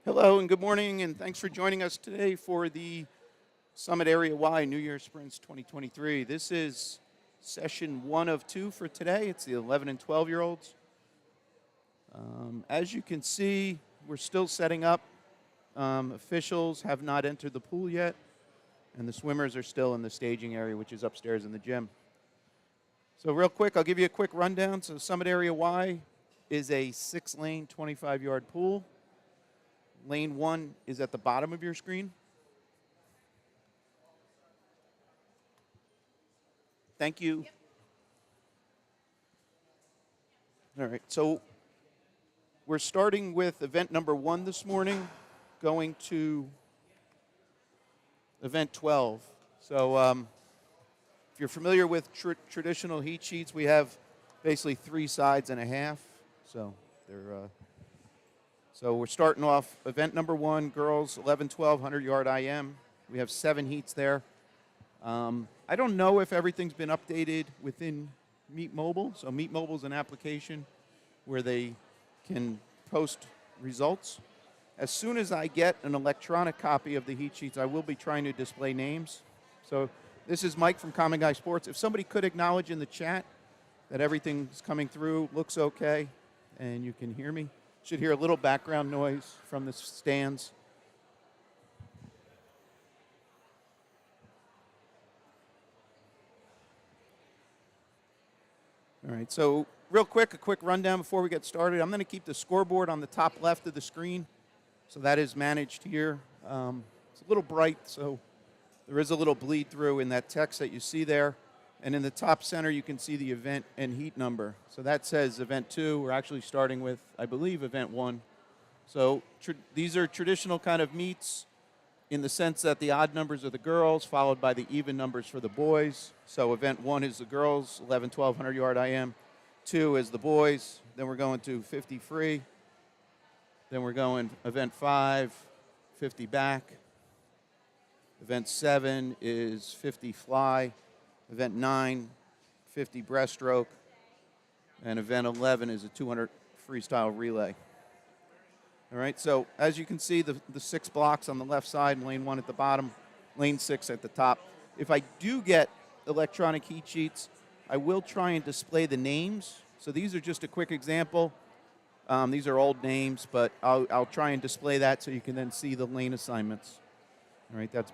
Hello and good morning, and thanks for joining us today for the Summit Area Y New Year Sprints 2023. This is session 1 of 2 for today. It's the 11 and 12-year-olds. As you can see, we're still setting up. Officials have not entered the pool yet, and the swimmers are still in the staging area, which is upstairs in the gym. So real quick, I'll give you a quick rundown. So Summit Area Y is a 6-lane, 25-yard pool. Lane 1 is at the bottom of your screen. Thank you. Yep. All right, so we're starting with event number 1 this morning, going to event 12. So if you're familiar with traditional heat sheets, we have basically 3 sides and a half. So they're So we're starting off event number 1, girls, 11, 12, 100-yard IM. We have 7 heats there. I don't know if everything's been updated within Meet Mobile. So Meet Mobile is an application where they can post results. As soon as I get an electronic copy of the heat sheets, I will be trying to display names. So this is Mike from Common Guy Sports. If somebody could acknowledge in the chat that everything's coming through, looks okay, and you can hear me. Should hear a little background noise from the stands. All right, so real quick, a quick rundown before we get started. I'm going to keep the scoreboard on the top left of the screen. So that is managed here. It's a little bright, so there is a little bleed through in that text that you see there. And in the top center, you can see the event and heat number. So that says event 2. We're actually starting with, I believe, event 1. So these are traditional kind of meets in the sense that the odd numbers are the girls, followed by the even numbers for the boys. So event 1 is the girls, 11, 12, 100-yard IM. 2 is the boys. Then we're going to 50 free. Then we're going event 5, 50 back. Event 7 is 50 fly. Event 9, 50 breaststroke, and event 11 is a 200 freestyle relay. All right, so as you can see, the 6 blocks on the left side, lane 1 at the bottom, lane 6 at the top. If I do get electronic heat sheets, I will try and display the names. So these are just a quick example. These are old names, but I'll try and display that so you can then see the lane assignments. All right, that's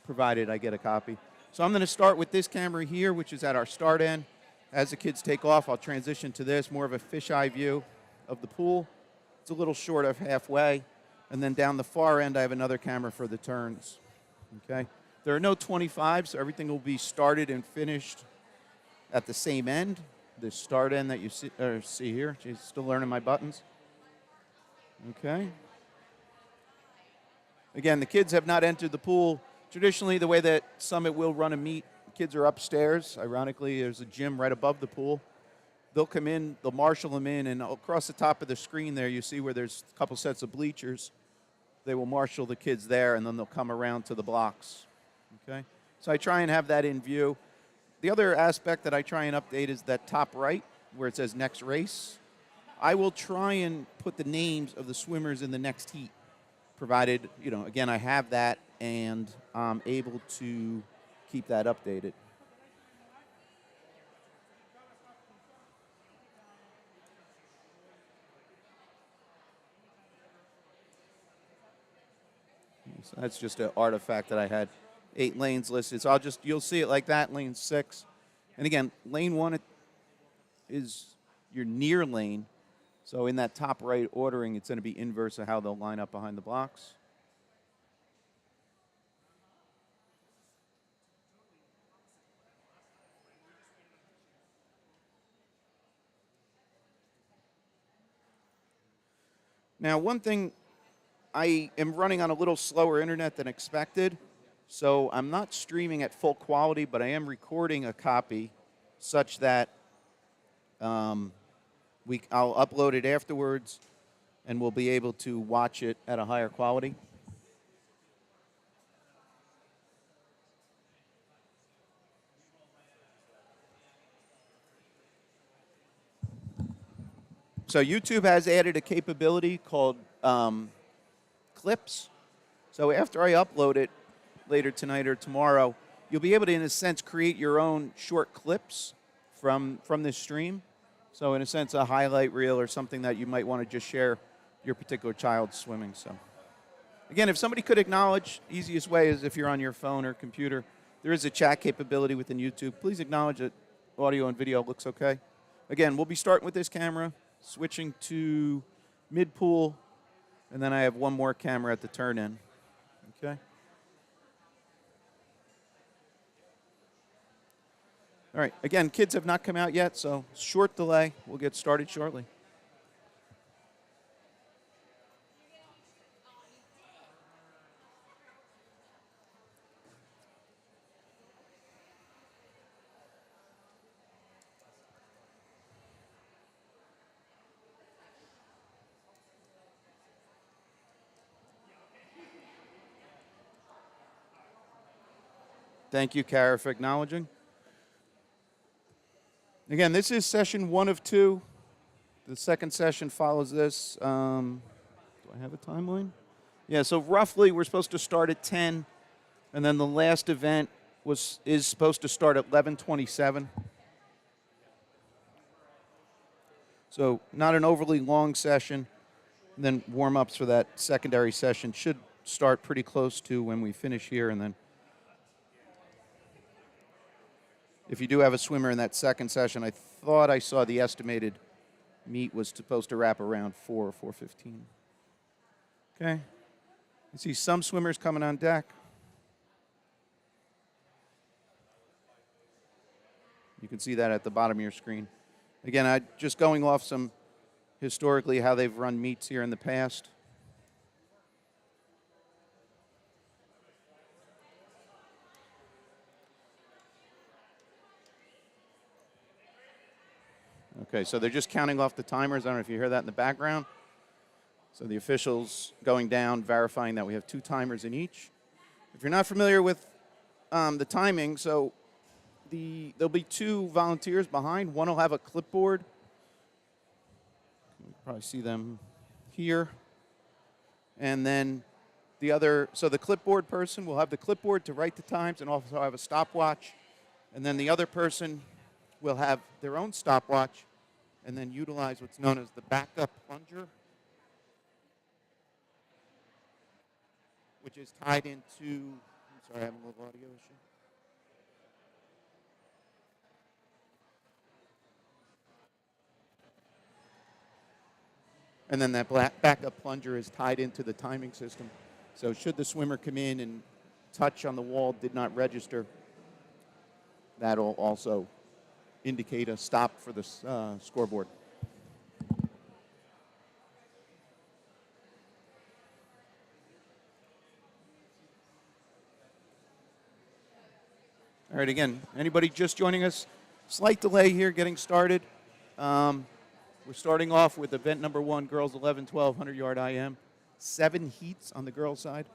provided I get a copy. So I'm going to start with this camera here, which is at our start end. As the kids take off, I'll transition to this, more of a fisheye view of the pool. It's a little short of halfway. And then down the far end, I have another camera for the turns. Okay. There are no 25s, so everything will be started and finished at the same end. This start end that you see here. She's still learning my buttons. Okay. Again, the kids have not entered the pool. Traditionally, the way that Summit will run a meet, kids are upstairs. Ironically, there's a gym right above the pool. They'll come in, they'll marshal them in, and across the top of the screen there, you see where there's a couple sets of bleachers. They will marshal the kids there, and then they'll come around to the blocks. Okay? So I try and have that in view. The other aspect that I try and update is that top right, where it says next race. I will try and put the names of the swimmers in the next heat, provided, again, I have that and I'm able to keep that updated. So that's just an artifact that I had. 8 lanes listed. So you'll see it like that, lane 6. And again, lane 1 is your near lane. So in that top right ordering, it's going to be inverse of how they'll line up behind the blocks. Now, one thing, I am running on a little slower internet than expected, so I'm not streaming at full quality, but I am recording a copy such that I'll upload it afterwards, and we'll be able to watch it at a higher quality. So YouTube has added a capability called clips. So after I upload it later tonight or tomorrow, you'll be able to, in a sense, create your own short clips from this stream. So in a sense, a highlight reel or something that you might want to just share your particular child swimming. So again, if somebody could acknowledge, easiest way is if you're on your phone or computer, there is a chat capability within YouTube. Please acknowledge that audio and video looks okay. Again, we'll be starting with this camera, switching to mid-pool, and then I have one more camera at the turn-in. Okay? All right. Again, kids have not come out yet, so short delay. We'll get started shortly. Thank you, Kara, for acknowledging. Again, this is session 1 of 2. The second session follows this. Do I have a timeline? Yeah, so roughly we're supposed to start at 10, and then the last event is supposed to start at 11:27. So not an overly long session. And then warm-ups for that secondary session should start pretty close to when we finish here, and then if you do have a swimmer in that second session, I thought I saw the estimated meet was supposed to wrap around 4 or 4:15. Okay. I see some swimmers coming on deck. You can see that at the bottom of your screen. Again, just going off some historically how they've run meets here in the past. Okay, so they're just counting off the timers. I don't know if you hear that in the background. So the officials going down, verifying that we have 2 timers in each. If you're not familiar with the timing, so there'll be 2 volunteers behind. One will have a clipboard. You can probably see them here. And then the other, so the clipboard person will have the clipboard to write the times and also have a stopwatch. And then the other person will have their own stopwatch and then utilize what's known as the backup plunger, which is tied into, I'm sorry, I have a little audio issue. And then that backup plunger is tied into the timing system. So should the swimmer come in and touch on the wall did not register, that'll also indicate a stop for the scoreboard. All right, again, anybody just joining us? Slight delay here getting started. We're starting off with event number 1, girls 11, 12, 100-yard IM. 7 heats on the girls' side.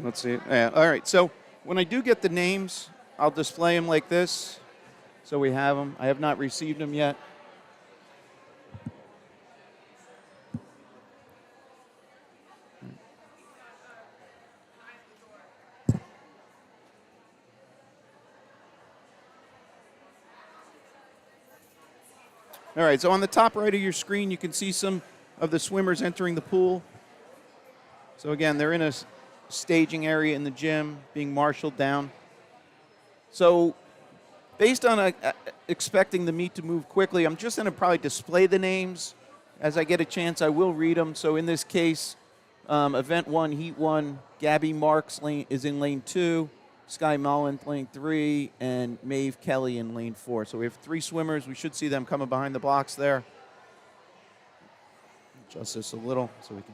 Let's see. Yeah, all right, so when I do get the names, I'll display them like this. So we have them. I have not received them yet. All right, so on the top right of your screen, you can see some of the swimmers entering the pool. So again, they're in a staging area in the gym, being marshaled down. So based on expecting the meet to move quickly, I'm just going to probably display the names. As I get a chance, I will read them. So in this case, Event 1, Heat 1, Gabby Marks is in Lane 2, Sky Mullen, Lane 3, and Maeve Kelly in Lane 4. So we have 3 swimmers. We should see them coming behind the blocks there. Adjust this a little so we can...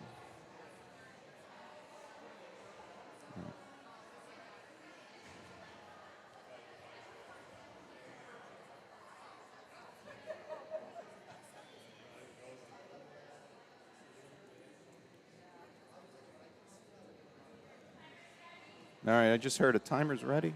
All right, I just heard a timer's ready.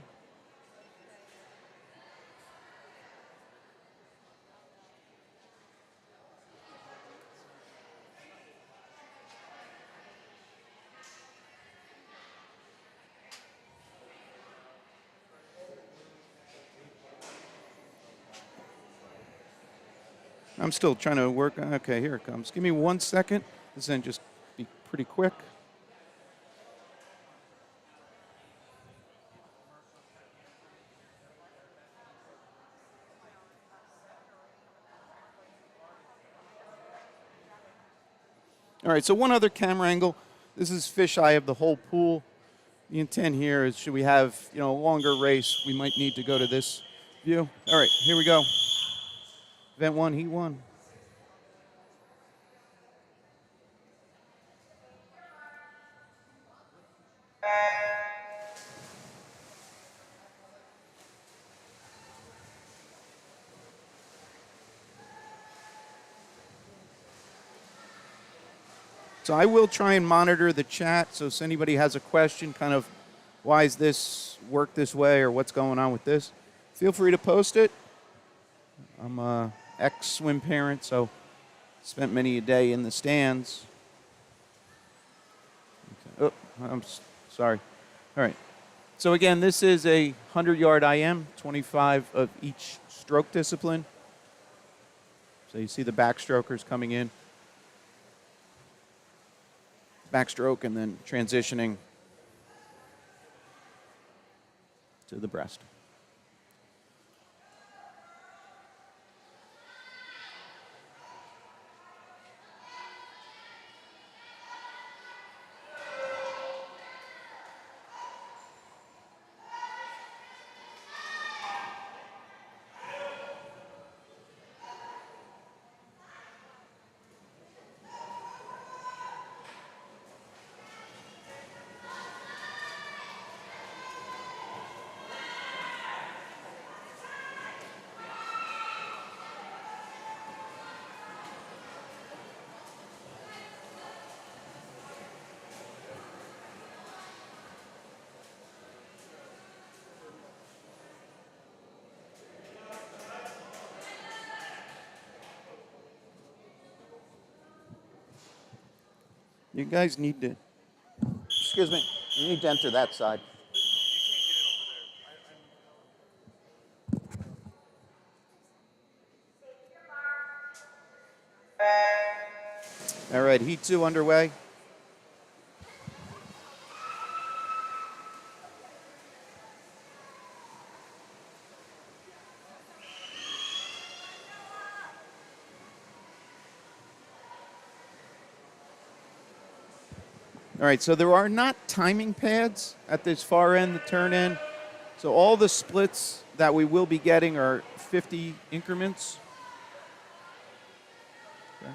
I'm still trying to work. Okay, here it comes. Give me 1 second. This then just be pretty quick. All right, so one other camera angle. This is fisheye of the whole pool. The intent here is, should we have a longer race, we might need to go to this view. All right, here we go. Event 1, Heat 1. So I will try and monitor the chat. So if anybody has a question, kind of why is this work this way or what's going on with this, feel free to post it. I'm a ex-swim parent, so spent many a day in the stands. Okay. Oh, I'm sorry. All right. So again, this is a 100-yard IM, 25 of each stroke discipline. So you see the backstrokers coming in. Backstroke and then transitioning to the breast. You guys need to, excuse me, you need to enter that side. All right, Heat 2 underway. All right, so there are not timing pads at this far end, the turn end. So all the splits that we will be getting are 50 increments. Okay.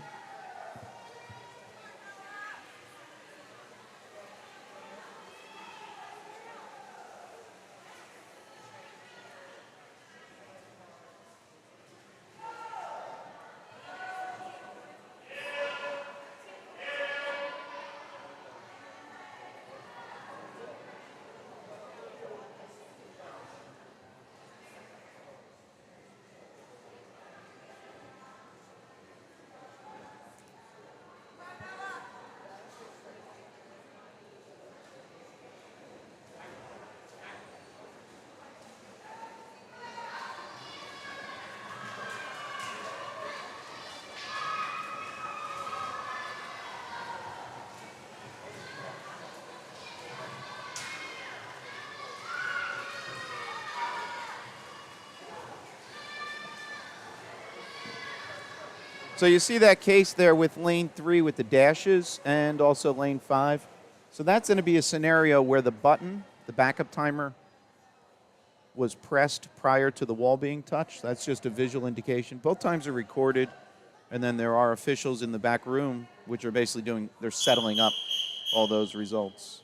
So you see that case there with lane 3 with the dashes and also lane 5. So that's going to be a scenario where the button, the backup timer, was pressed prior to the wall being touched. That's just a visual indication. Both times are recorded, and then there are officials in the back room which are basically they're settling up all those results.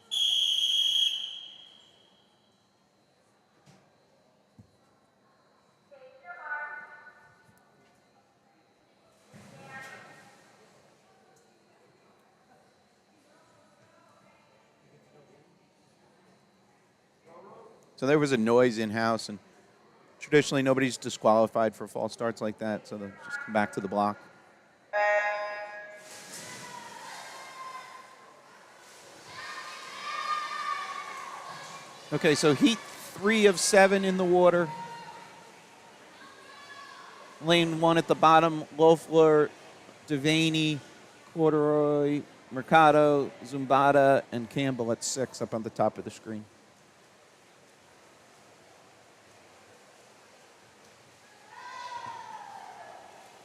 So there was a noise in-house, and traditionally nobody's disqualified for false starts like that, so they'll just come back to the block. Okay, so heat 3 of 7 in the water. Lane 1 at the bottom, Loeffler, Devaney, Corduroy, Mercado, Zumbada, and Campbell at 6 up on the top of the screen.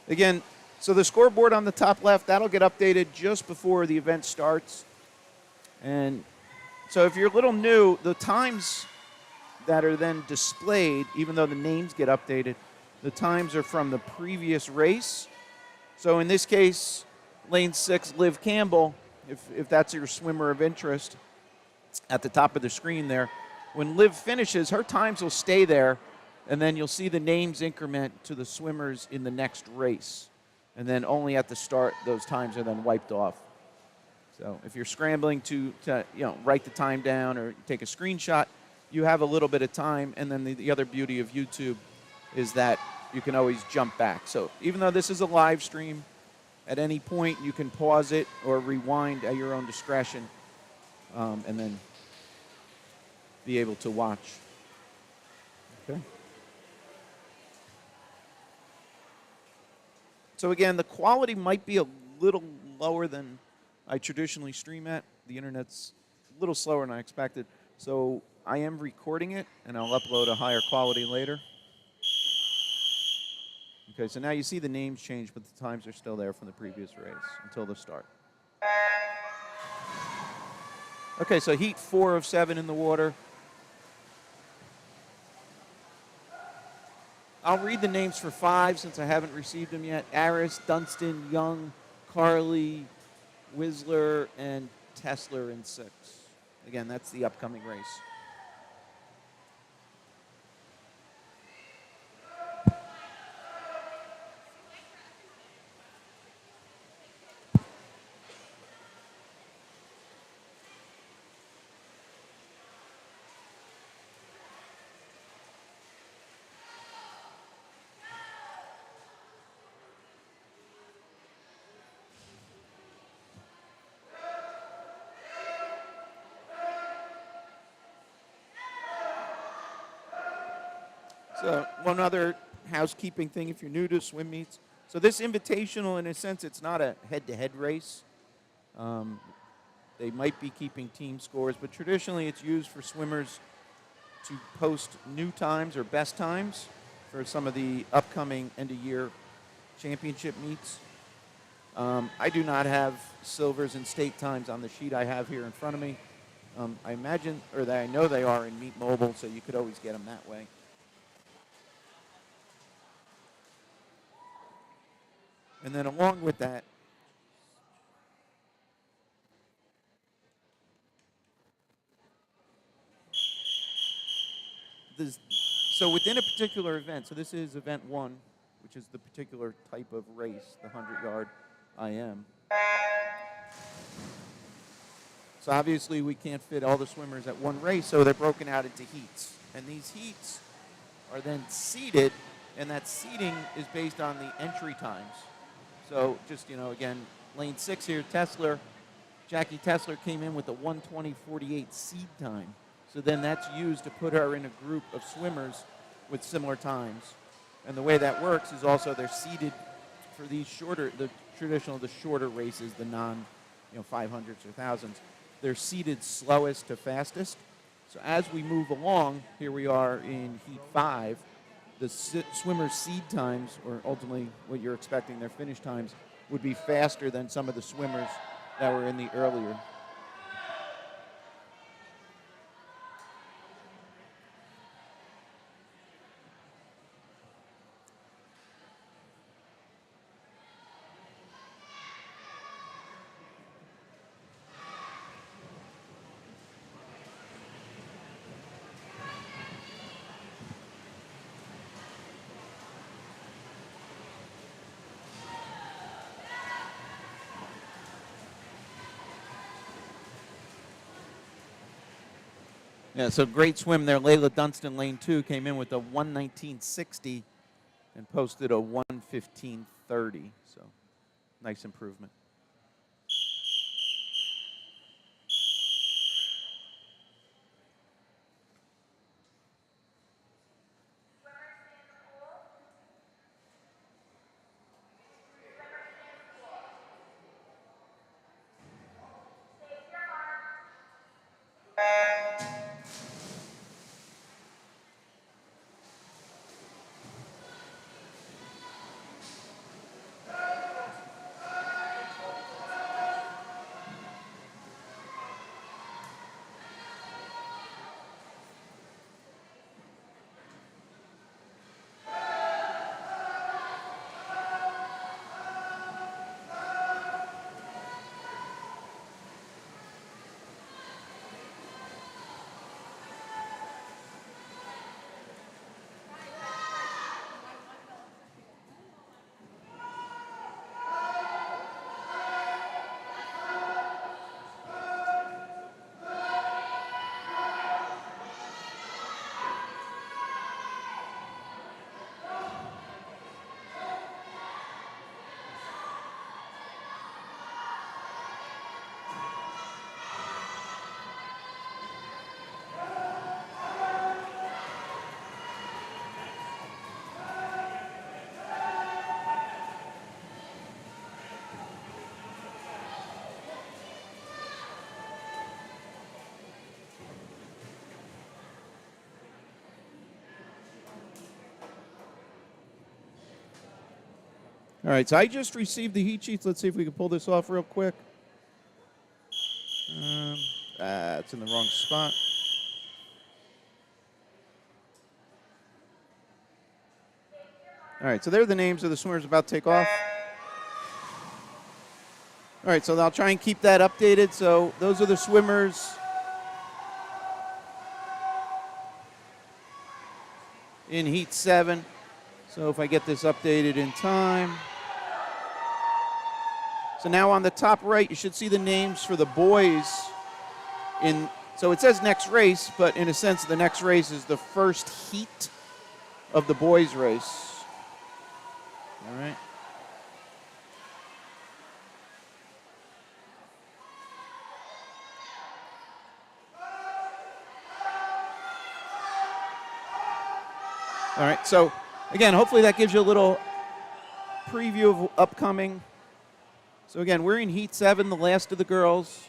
Again, so the scoreboard on the top left, that'll get updated just before the event starts. And so if you're a little new, the times that are then displayed, even though the names get updated, the times are from the previous race. So in this case, lane 6, Liv Campbell, if that's your swimmer of interest, at the top of the screen there. When Liv finishes, her times will stay there, and then you'll see the names increment to the swimmers in the next race. And then only at the start, those times are then wiped off. So if you're scrambling to write the time down or take a screenshot, you have a little bit of time. And then the other beauty of YouTube is that you can always jump back. So even though this is a live stream, at any point you can pause it or rewind at your own discretion, and then be able to watch. Okay. So again, the quality might be a little lower than I traditionally stream at. The internet's a little slower than I expected. So I am recording it, and I'll upload a higher quality later. Okay, so now you see the names change, but the times are still there from the previous race until the start. Okay, so heat 4 of 7 in the water. I'll read the names for 5 since I haven't received them yet. Aris, Dunstan, Young, Carly, Whistler, and Tesler in 6. Again, that's the upcoming race. So one other housekeeping thing if you're new to swim meets. So this invitational, in a sense, it's not a head-to-head race. They might be keeping team scores, but traditionally it's used for swimmers to post new times or best times for some of the upcoming end-of-year championship meets. I do not have silvers and state times on the sheet I have here in front of me. I imagine, or that I know they are in Meet Mobile, so you could always get them that way. And then along with that, so within a particular event, so this is event 1, which is the particular type of race, the 100-yard IM. So obviously we can't fit all the swimmers at one race, so they're broken out into heats. And these heats are then seeded, and that seeding is based on the entry times. So just, again, lane 6 here, Jackie Tesler came in with a 1:20.48 seed time. So then that's used to put her in a group of swimmers with similar times. And the way that works is also they're seeded for these shorter races, the non, 500s or 1000s. They're seeded slowest to fastest. So as we move along, here we are in heat 5. the swimmers' seed times, or ultimately what you're expecting their finish times, would be faster than some of the swimmers that were in the earlier. Yeah, so great swim there. Layla Dunstan, lane 2, came in with a 1:19.60 and posted a 1:15.30. So nice improvement. All right, so I just received the heat sheets. Let's see if we can pull this off real quick. It's in the wrong spot. All right, so there are the names of the swimmers about to take off. All right, so I'll try and keep that updated. So those are the swimmers in Heat 7. So if I get this updated in time. So now on the top right, you should see the names for the boys. So it says next race, but in a sense, the next race is the first heat of the boys' race. All right. All right, so again, hopefully that gives you a little preview of upcoming. So again, we're in Heat 7, the last of the girls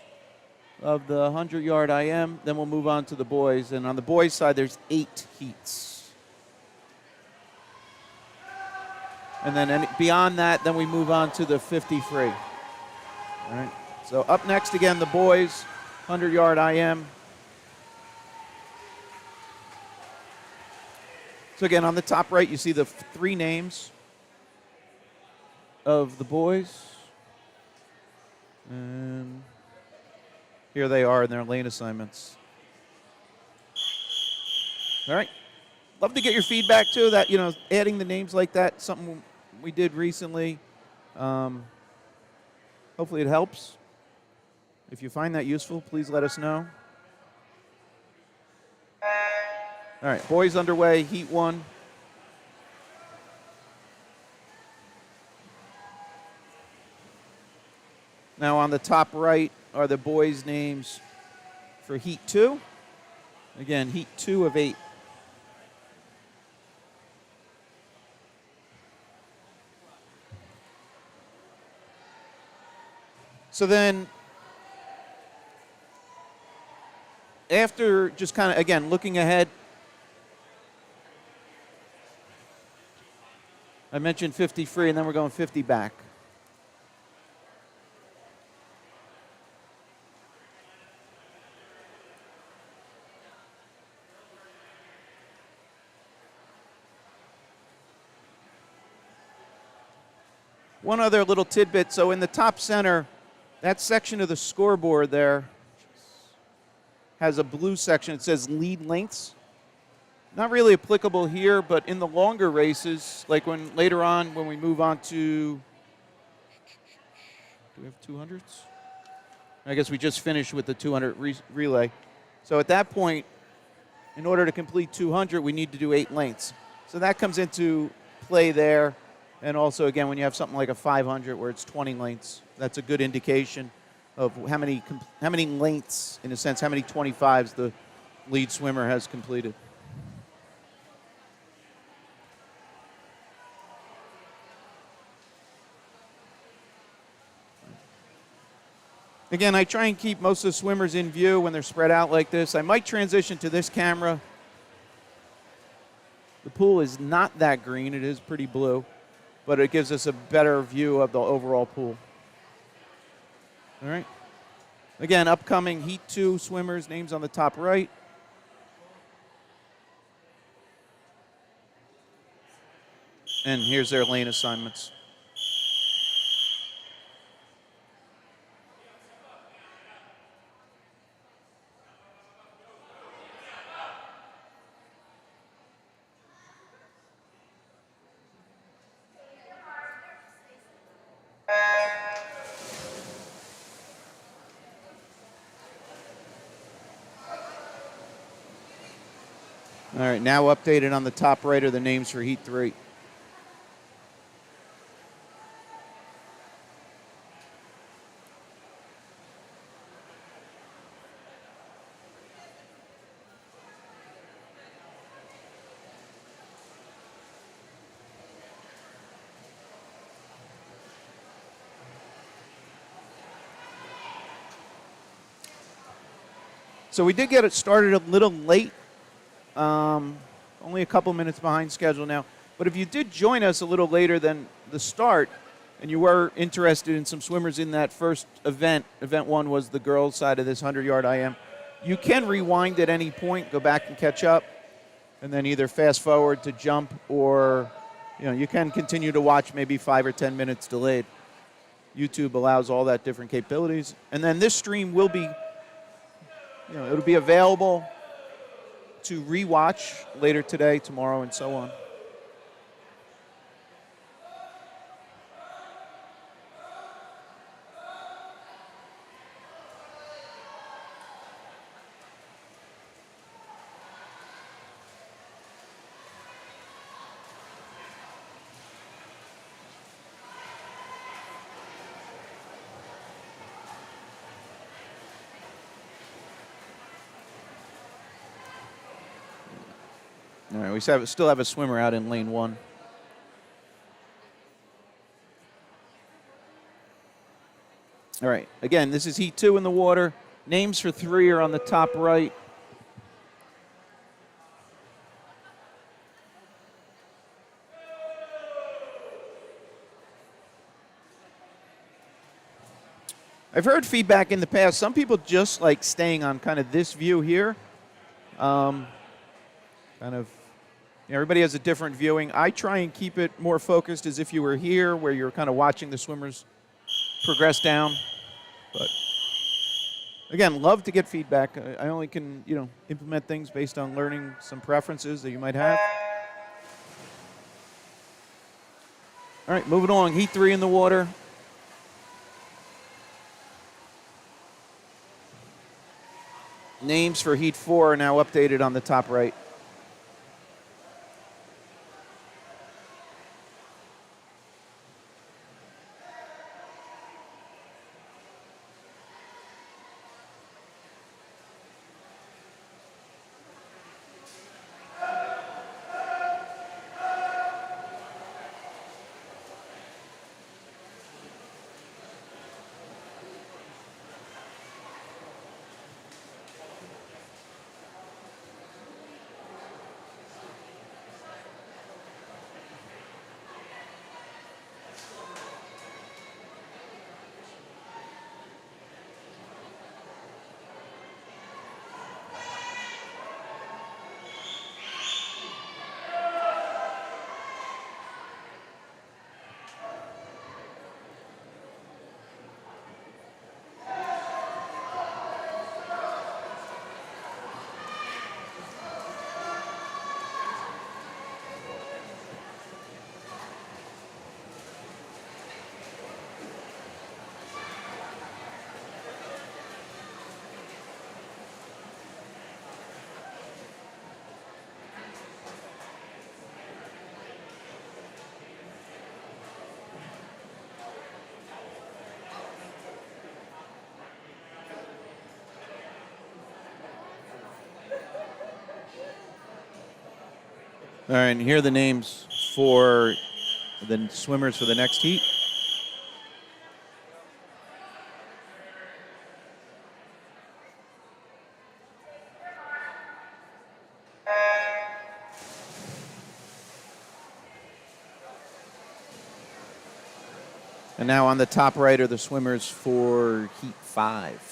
of the 100-yard IM. Then we'll move on to the boys. And on the boys' side, there's 8 heats. And then beyond that, then we move on to the 50 free. All right, so up next, again, the boys, 100-yard IM. So again, on the top right, you see the 3 names of the boys. And here they are in their lane assignments. All right. Love to get your feedback, too, that, adding the names like that, something we did recently. Hopefully it helps. If you find that useful, please let us know. All right, boys underway, Heat 1. Now on the top right are the boys' names for Heat 2. Again, Heat 2 of 8. So then, after just kind of, again, looking ahead, I mentioned 50 free, and then we're going 50 back. One other little tidbit. So in the top center, that section of the scoreboard there has a blue section. It says lead lengths. Not really applicable here, but in the longer races, like when later on when we move on to, do we have 200s? I guess we just finished with the 200 relay. So at that point, in order to complete 200, we need to do 8 lengths. So that comes into play there. And also, again, when you have something like a 500 where it's 20 lengths, that's a good indication of how many lengths, in a sense, how many 25s the lead swimmer has completed. Again, I try and keep most of the swimmers in view when they're spread out like this. I might transition to this camera. The pool is not that green. It is pretty blue, but it gives us a better view of the overall pool. All right. Again, upcoming Heat 2 swimmers, names on the top right. And here's their lane assignments. All right, now updated on the top right are the names for Heat 3. So we did get it started a little late. Only a couple minutes behind schedule now. But if you did join us a little later than the start, and you were interested in some swimmers in that first event, event 1 was the girls' side of this 100-yard IM, you can rewind at any point, go back and catch up, and then either fast forward to jump, or you can continue to watch maybe 5 or 10 minutes delayed. YouTube allows all that different capabilities. And then this stream will be, it'll be available to rewatch later today, tomorrow, and so on. All right, we still have a swimmer out in lane 1. All right, again, this is Heat 2 in the water. Names for 3 are on the top right. I've heard feedback in the past. Some people just like staying on kind of this view here. Everybody has a different viewing. I try and keep it more focused as if you were here, where you're kind of watching the swimmers progress down. But again, love to get feedback. I only can, implement things based on learning some preferences that you might have. All right, moving along. Heat 3 in the water. Names for Heat 4 are now updated on the top right. All right, and here are the names for the swimmers for the next heat. And now on the top right are the swimmers for heat 5.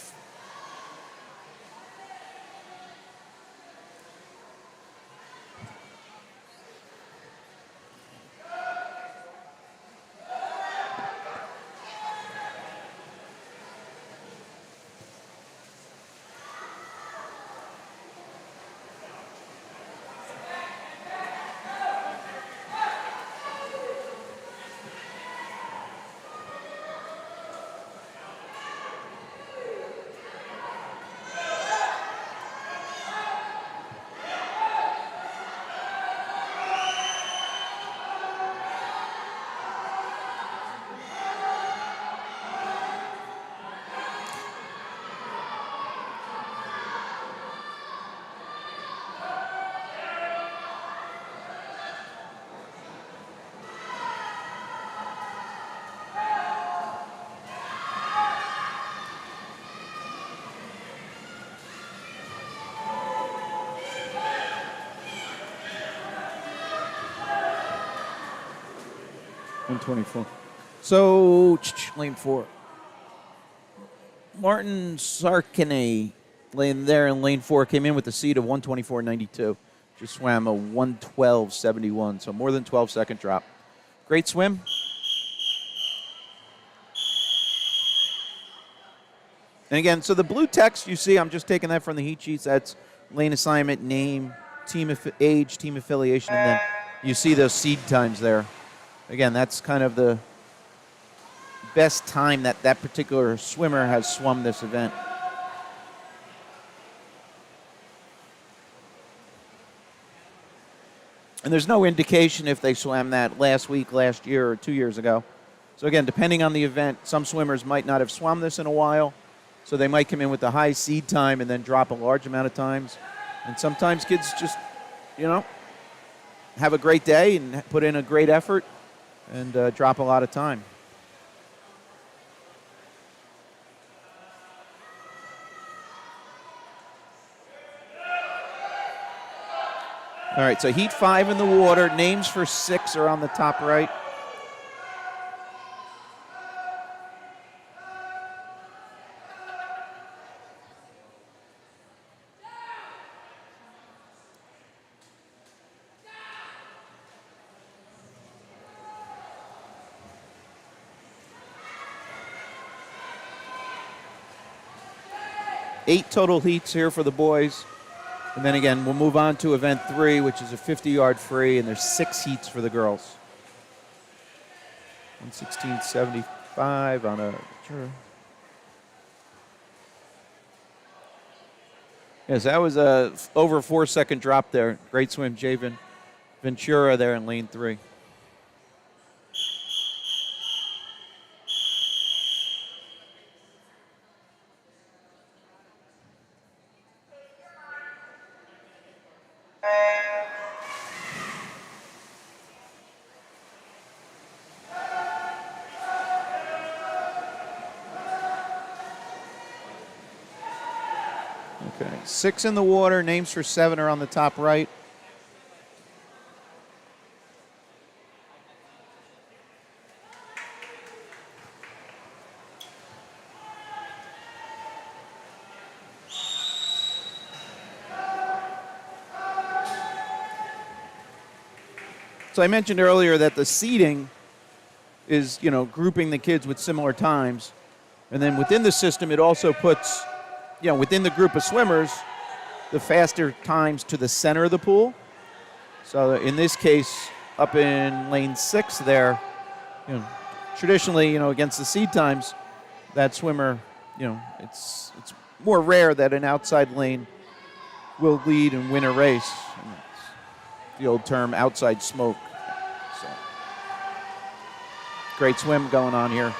.124. So, lane 4. Martin Sarkany, lane there in lane 4, came in with a seed of 124.92. Just swam a 112.71, so more than 12-second drop. Great swim. And again, so the blue text you see, I'm just taking that from the heat sheets. That's lane assignment, name, team age, team affiliation, and then you see those seed times there. Again, that's kind of the best time that that particular swimmer has swum this event. And there's no indication if they swam that last week, last year, or 2 years ago. So again, depending on the event, some swimmers might not have swum this in a while, so they might come in with a high seed time and then drop a large amount of times. And sometimes kids just, have a great day and put in a great effort and drop a lot of time. All right, so heat 5 in the water. Names for 6 are on the top right. Eight total heats here for the boys. And then again, we'll move on to event 3, which is a 50-yard free, and there's 6 heats for the girls. 116.75 on a... Sure. Yes, that was a over 4-second drop there. Great swim, Javen Ventura there in lane 3. Okay, 6 in the water. Names for 7 are on the top right. So I mentioned earlier that the seeding is, grouping the kids with similar times. And then within the system, it also puts, within the group of swimmers, the faster times to the center of the pool. So in this case, up in lane 6 there, traditionally, against the seed times, that swimmer, it's more rare that an outside lane will lead and win a race. The old term, outside smoke. So, great swim going on here.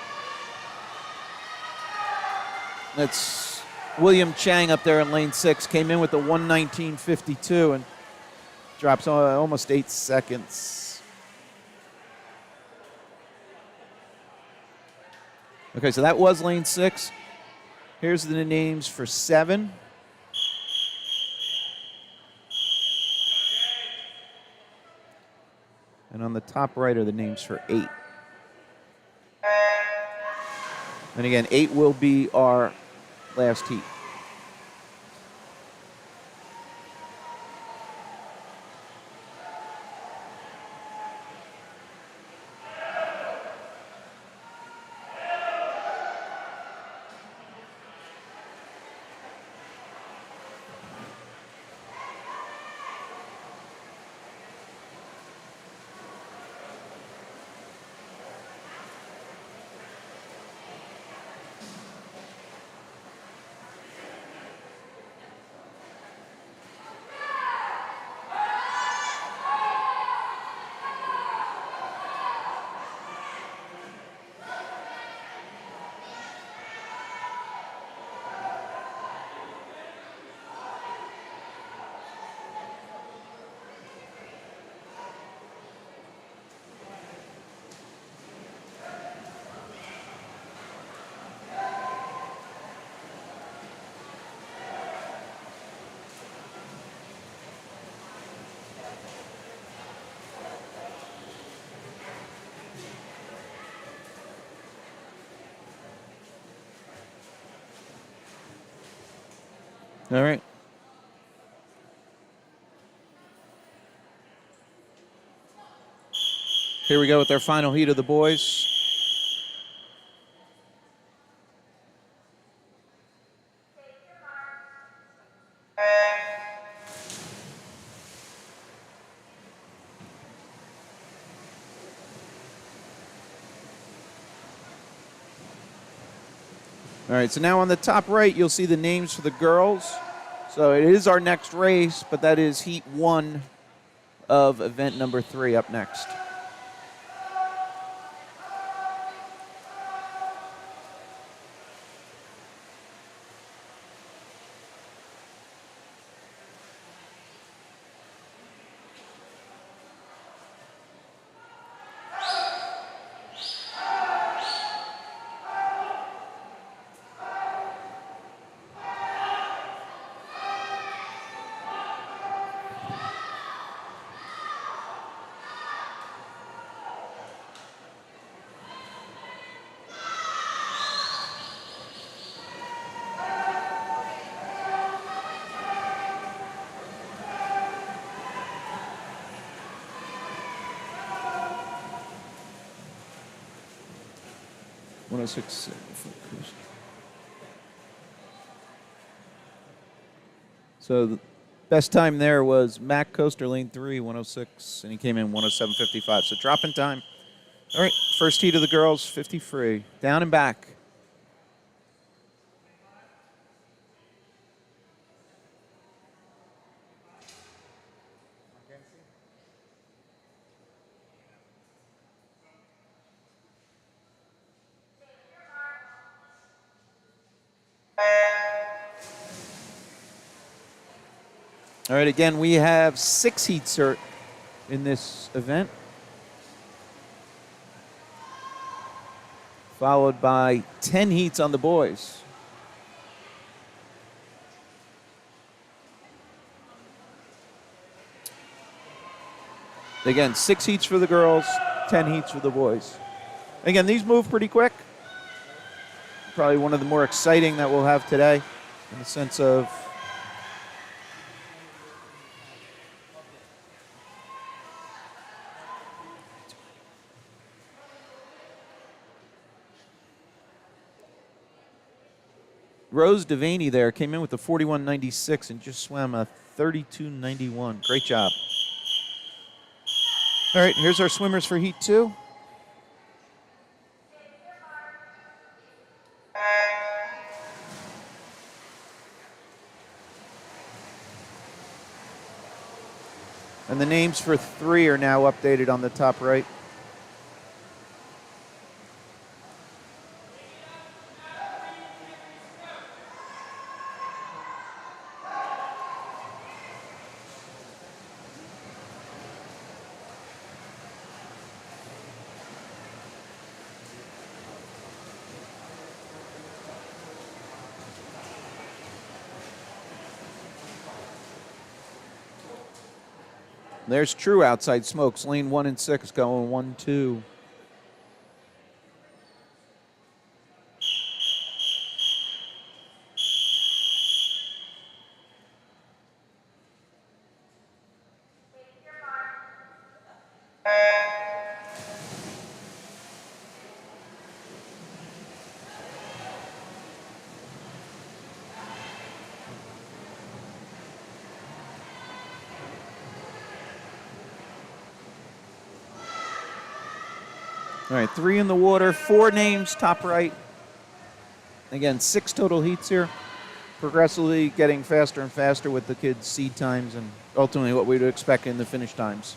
That's William Chang up there in lane 6. Came in with a 119.52 and Drops almost 8 seconds. Okay, so that was lane 6. Here's the names for 7. And on the top right are the names for 8. And again, 8 will be our last heat. All right. Here we go with our final heat of the boys. All right, so now on the top right, you'll see the names for the girls. So it is our next race, but that is heat 1 of event number 3 up next. So the best time there was Mac Coaster, lane 3, 106, and he came in 107.55. So drop in time. All right, first heat of the girls, 50 free. Down and back. All right, again, we have 6 heats in this event, followed by 10 heats on the boys. Again, 6 heats for the girls, 10 heats for the boys. Again, these move pretty quick. Probably one of the more exciting that we'll have today in the sense of Rose Devaney there came in with a 41.96 and just swam a 32.91. Great job. All right, here's our swimmers for heat 2. And the names for 3 are now updated on the top right. There's True outside Smokes. Lane 1 and 6 going 1-2. All right, 3 in the water, 4 names, top right. Again, 6 total heats here. Progressively getting faster and faster with the kids' seed times and ultimately what we would expect in the finish times.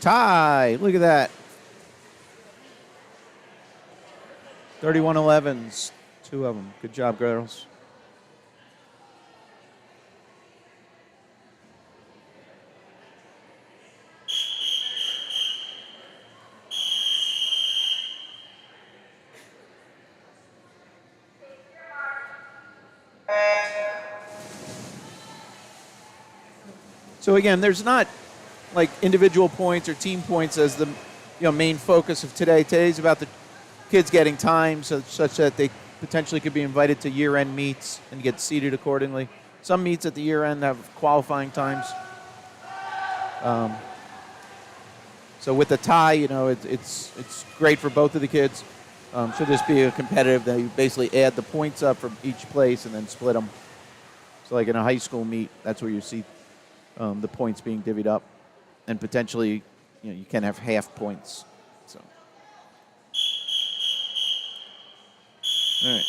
Tie. Look at that. 31-11s. 2 of them. Good job, girls. So again, there's not like individual points or team points as the main focus of today. Today's about the kids getting time such that they potentially could be invited to year-end meets and get seated accordingly. Some meets at the year-end have qualifying times. So with the tie, it's great for both of the kids. Should this be a competitive, they basically add the points up from each place and then split them. So like in a high school meet, that's where you see the points being divvied up. And potentially, you can have half points. So, all right.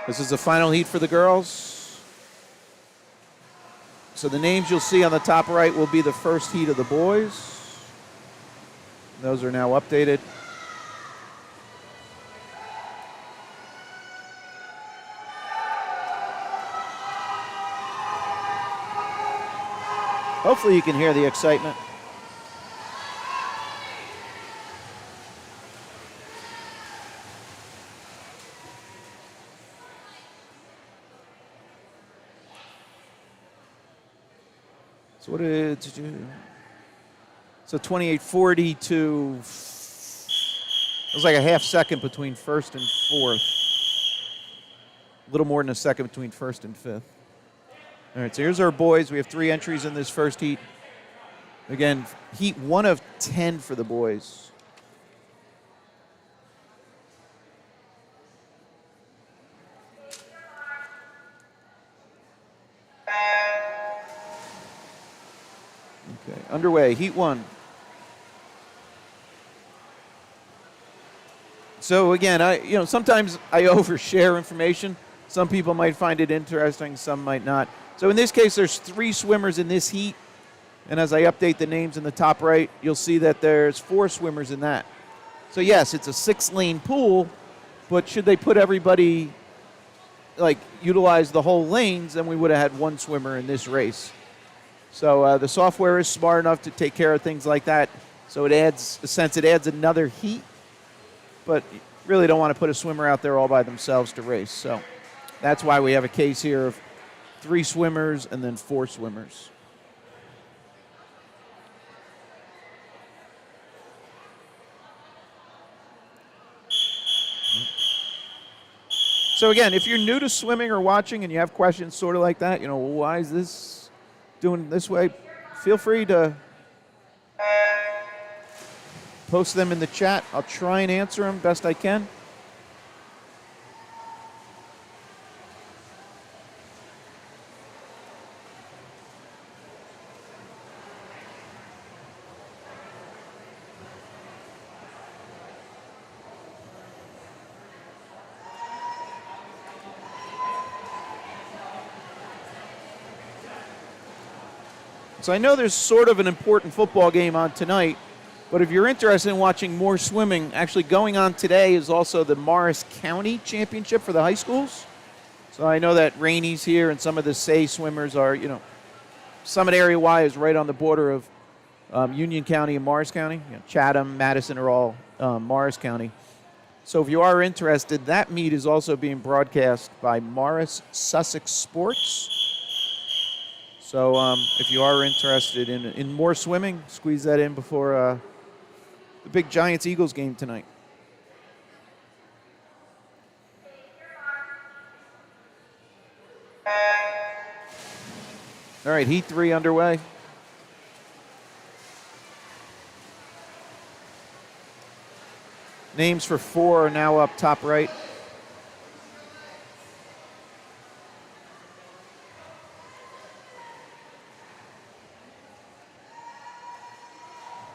This is the final heat for the girls. So the names you'll see on the top right will be the first heat of the boys. Those are now updated. Hopefully you can hear the excitement. So what did you do? So 28:40 to, it was like a half second between first and fourth. A little more than a second between first and fifth. All right, so here's our boys. We have 3 entries in this first heat. Again, heat 1 of 10 for the boys. Okay, underway, heat 1. So again, sometimes I overshare information. Some people might find it interesting, some might not. So in this case, there's 3 swimmers in this heat. And as I update the names in the top right, you'll see that there's 4 swimmers in that. So yes, it's a 6-lane pool, but should they put everybody, utilize the whole lanes, then we would have had 1 swimmer in this race. So the software is smart enough to take care of things like that. So it adds another heat, but really don't want to put a swimmer out there all by themselves to race. So that's why we have a case here of 3 swimmers and then 4 swimmers. So again, if you're new to swimming or watching and you have questions sort of like that, well, why is this doing it this way? Feel free to post them in the chat. I'll try and answer them best I can. So I know there's sort of an important football game on tonight, but if you're interested in watching more swimming, actually going on today is also the Morris County Championship for the high schools. So I know that RANY's here and some of the Say swimmers are, Summit Area Y is right on the border of Union County and Morris County. Chatham, Madison are all Morris County. So if you are interested, that meet is also being broadcast by Morris Sussex Sports. So if you are interested in more swimming, squeeze that in before the big Giants-Eagles game tonight. All right, Heat 3 underway. Names for 4 are now up top right.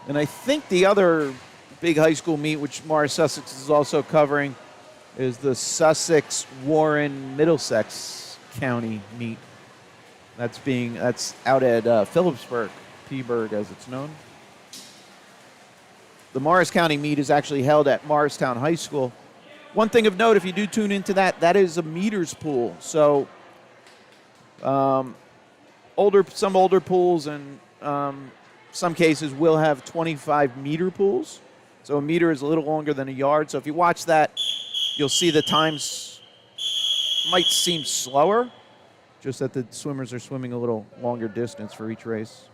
And I think the other big high school meet, which Morris Sussex is also covering, is the Sussex-Warren-Middlesex County meet. That's out at Phillipsburg, Peaburg as it's known. The Morris County meet is actually held at Morristown High School. One thing of note, if you do tune into that is a meters pool. So some older pools and some cases will have 25-meter pools. So a meter is a little longer than a yard. So if you watch that, you'll see the times might seem slower, just that the swimmers are swimming a little longer distance for each race.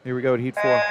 Here we go at Heat 4.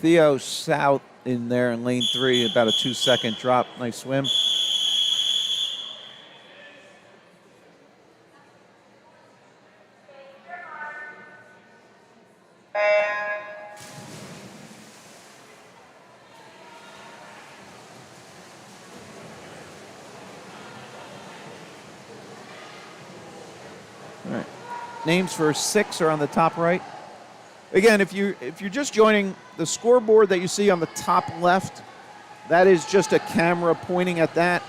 Theo South in there in lane 3, about a 2-second drop. Nice swim. All right. Names for 6 are on the top right. Again, if you're just joining, the scoreboard that you see on the top left, that is just a camera pointing at that.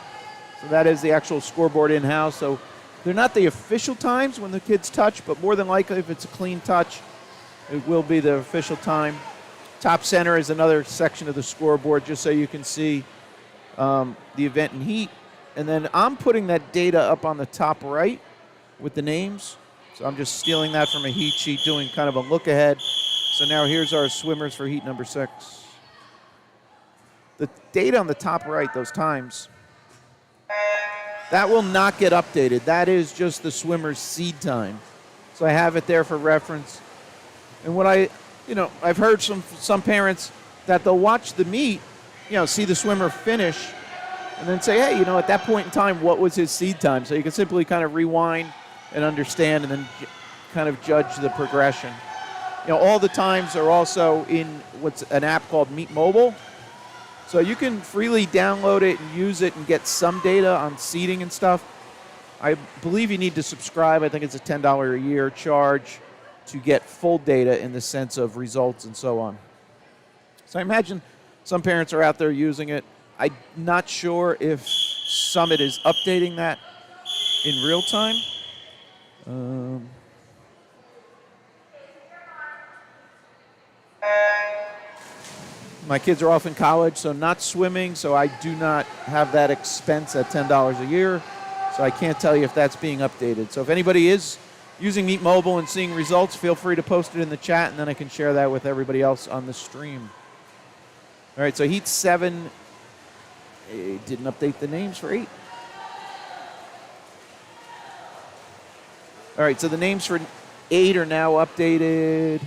So that is the actual scoreboard in-house. So they're not the official times when the kids touch, but more than likely if it's a clean touch, it will be the official time. Top center is another section of the scoreboard just so you can see the event in heat. And then I'm putting that data up on the top right with the names. So I'm just stealing that from a heat sheet, doing kind of a look ahead. So now here's our swimmers for heat number 6. The data on the top right, those times, that will not get updated. That is just the swimmer's seed time. So I have it there for reference. And what I've heard some parents that they'll watch the meet, see the swimmer finish, and then say, hey, at that point in time, what was his seed time? So you can simply kind of rewind and understand and then kind of judge the progression. All the times are also in what's an app called Meet Mobile. So you can freely download it and use it and get some data on seeding and stuff. I believe you need to subscribe. I think it's a $10 a year charge to get full data in the sense of results and so on. So I imagine some parents are out there using it. I'm not sure if Summit is updating that in real time. My kids are off in college, so not swimming, so I do not have that expense at $10 a year. So I can't tell you if that's being updated. So if anybody is using Meet Mobile and seeing results, feel free to post it in the chat, and then I can share that with everybody else on the stream. All right, so Heat 7 didn't update the names for 8. All right, so the names for 8 are now updated.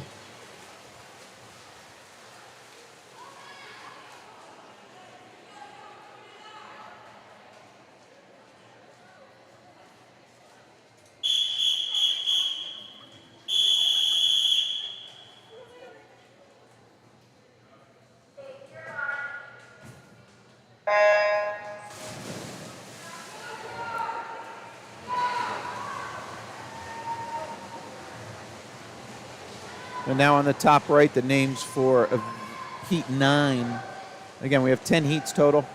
And now on the top right, the names for Heat 9. Again, we have 10 heats total.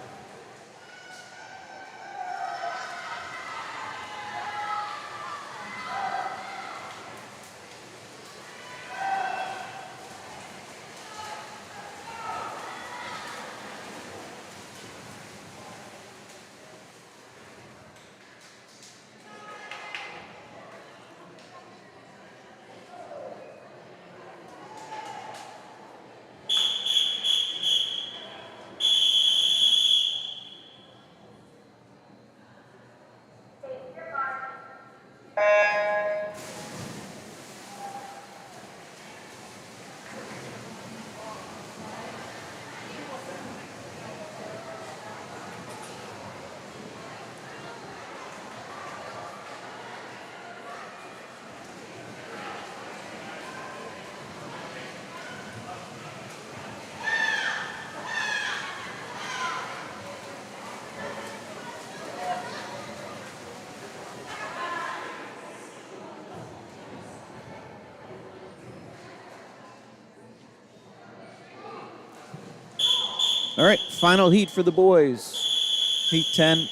All right, final heat for the boys. Heat 10.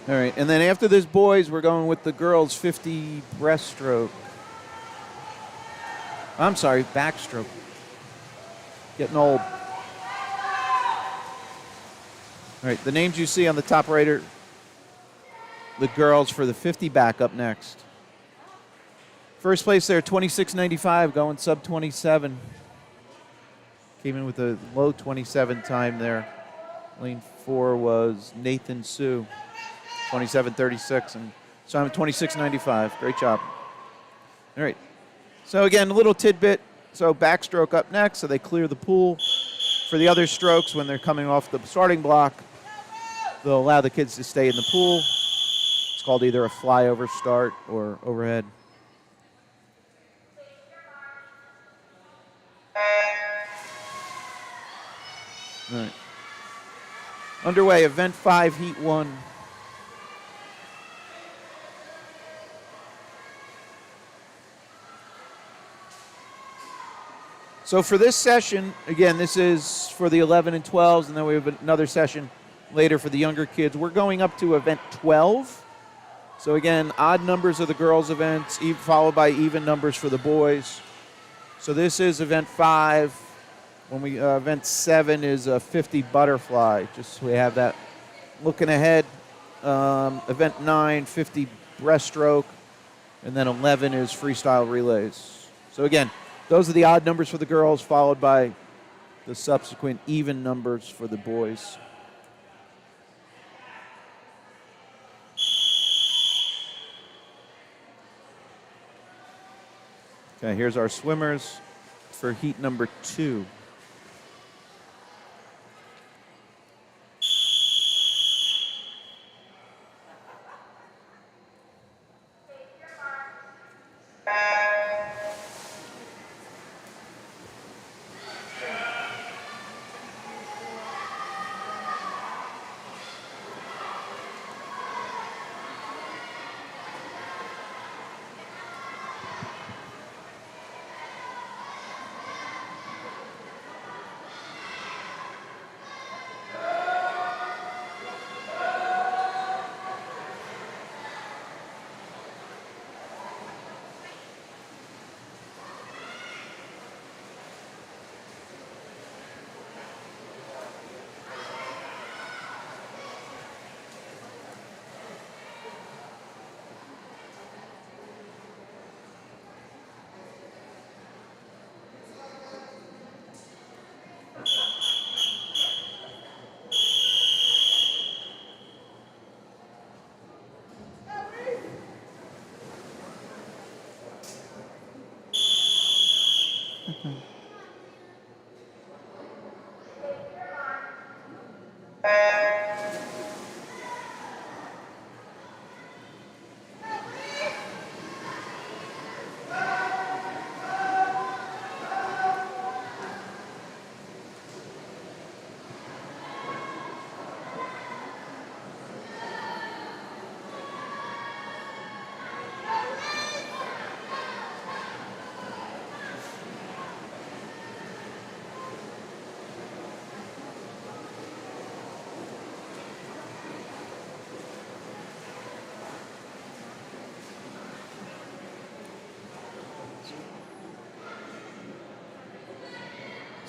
All right, and then after this boys, we're going with the girls 50 breaststroke. I'm sorry, backstroke. Getting old. All right, the names you see on the top right are the girls for the 50 back up next. First place there, 26.95, going sub 27. Came in with a low 27 time there. Lane 4 was Nathan Sue, 27.36, and so I'm at 26.95. Great job. All right. So again, a little tidbit. So backstroke up next, so they clear the pool. For the other strokes, when they're coming off the starting block, they'll allow the kids to stay in the pool. It's called either a flyover start or overhead. All right. Underway, Event 5, Heat 1. So for this session, again, this is for the 11 and 12s, and then we have another session later for the younger kids. We're going up to Event 12. So again, odd numbers are the girls' events, followed by even numbers for the boys. So this is Event 5. When we Event 7 is a 50 butterfly, just so we have that. Looking ahead, Event 9, 50 breaststroke, and then 11 is freestyle relays. So again, those are the odd numbers for the girls, followed by the subsequent even numbers for the boys. Okay, here's our swimmers for heat number 2.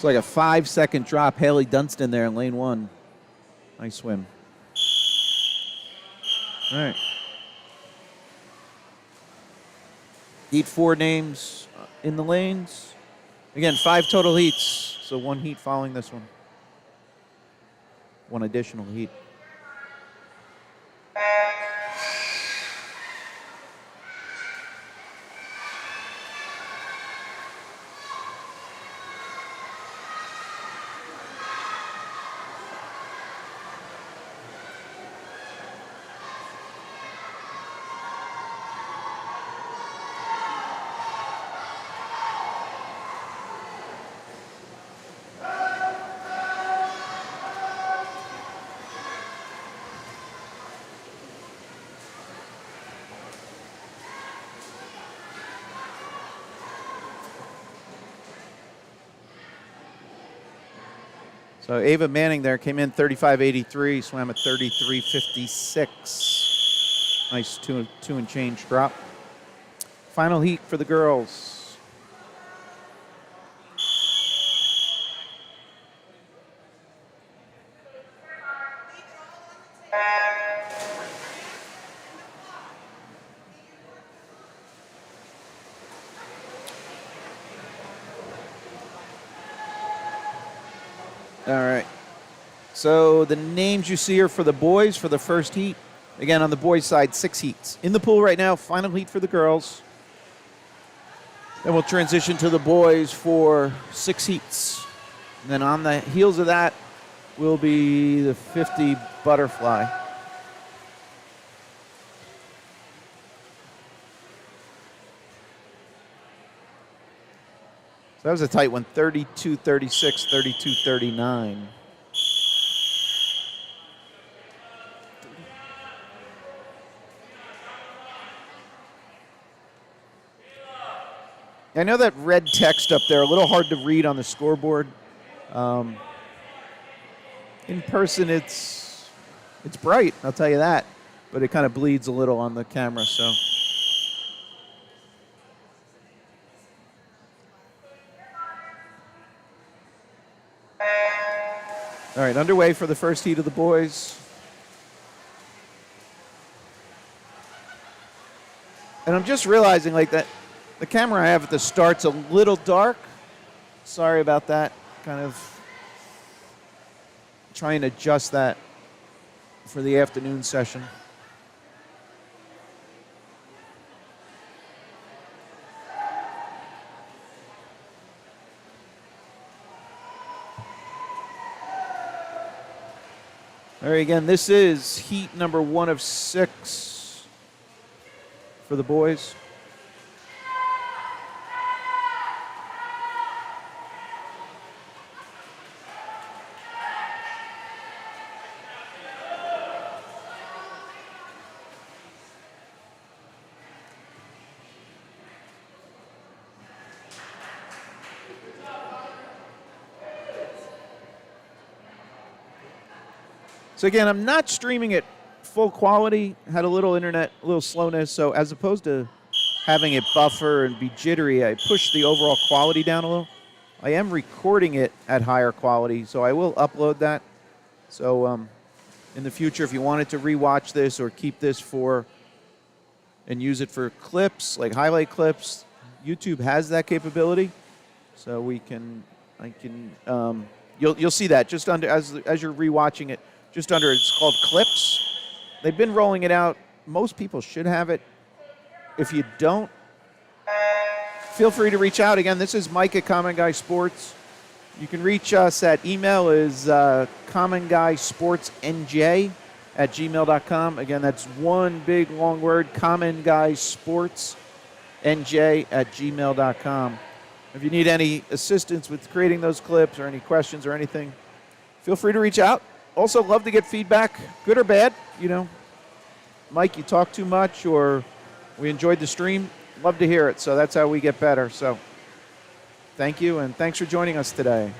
It's like a 5-second drop. Haley Dunstan there in lane 1. Nice swim. All right. Heat 4 names in the lanes. Again, 5 total heats, so 1 heat following this one. 1 additional heat. So Ava Manning there came in 35.83, swam at 33.56. Nice two and change drop. Final heat for the girls. All right. So the names you see are for the boys for the first heat. Again, on the boys' side, 6 heats. In the pool right now, final heat for the girls. Then we'll transition to the boys for 6 heats. And then on the heels of that will be the 50 butterfly. So that was a tight one, 32-36, 32-39. I know that red text up there, a little hard to read on the scoreboard. In person, it's bright, I'll tell you that. But it kind of bleeds a little on the camera, so. All right, underway for the first heat of the boys. And I'm just realizing, like, that the camera I have at the start's a little dark. Sorry about that. Kind of trying to adjust that for the afternoon session. All right, again, this is heat number 1 of 6 for the boys. So again, I'm not streaming it full quality. Had a little internet, a little slowness. So as opposed to having it buffer and be jittery, I pushed the overall quality down a little. I am recording it at higher quality, so I will upload that. So in the future, if you wanted to rewatch this or keep this for and use it for clips, like highlight clips, YouTube has that capability. So you'll see that just under as you're rewatching it. Just under it's called Clips. They've been rolling it out. Most people should have it. If you don't, feel free to reach out. Again, this is Mike at Common Guy Sports. You can reach us at email is commonguysportsnj@gmail.com. Again, that's one big long word, commonguysportsnj@gmail.com. If you need any assistance with creating those clips or any questions or anything, feel free to reach out. Also, love to get feedback, good or bad. You know, Mike, you talk too much, or we enjoyed the stream. Love to hear it. So that's how we get better. So thank you, and thanks for joining us today.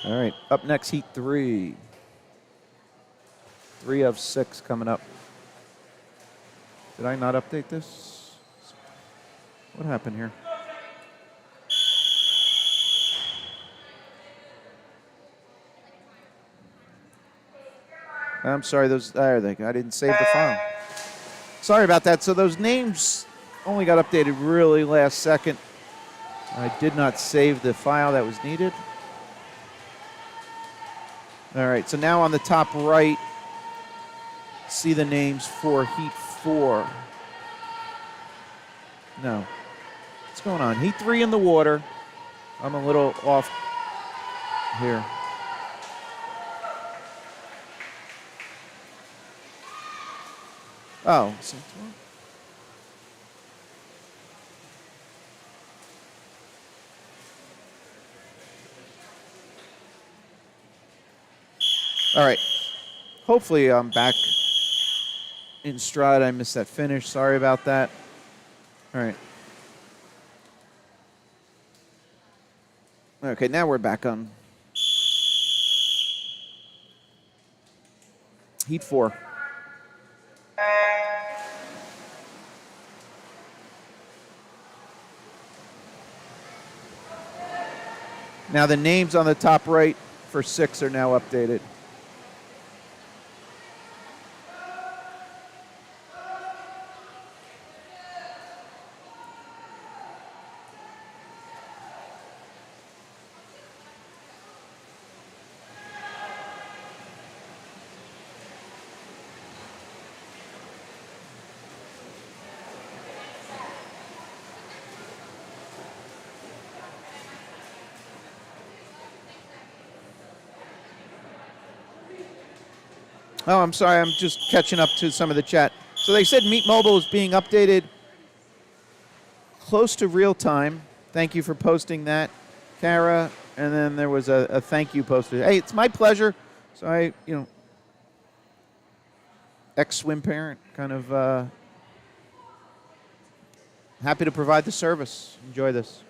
All right, up next, heat 3. 3 of 6 coming up. Did I not update this? What happened here? I'm sorry, there they go. I didn't save the file. Sorry about that. So those names only got updated really last second. I did not save the file that was needed. All right, so now on the top right, see the names for Heat 4. No. What's going on? Heat 3 in the water. I'm a little off here. Oh. All right. Hopefully I'm back in stride. I missed that finish. Sorry about that. All right. Okay, now we're back on Heat 4. Now the names on the top right for 6 are now updated. Oh, I'm sorry. I'm just catching up to some of the chat. So they said Meet Mobile is being updated close to real time. Thank you for posting that, Kara. And then there was a thank you posted. Hey, it's my pleasure. So I, ex-swim parent, kind of happy to provide the service. Enjoy this.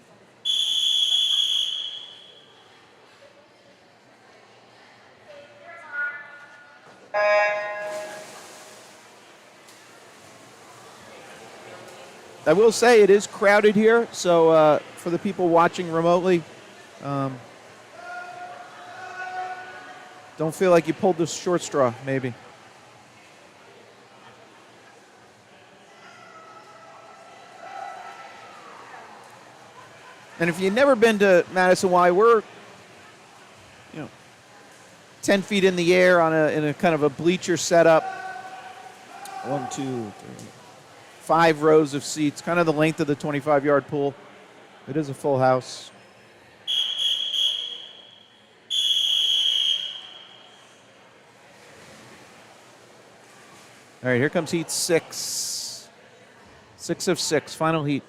I will say it is crowded here, so for the people watching remotely, don't feel like you pulled the short straw, maybe. And if you've never been to Madison Y, we're 10 feet in the air in a kind of a bleacher setup. 1, 2, 3. 5 rows of seats, kind of the length of the 25-yard pool. It is a full house. All right, here comes heat 6. 6 of 6, final heat.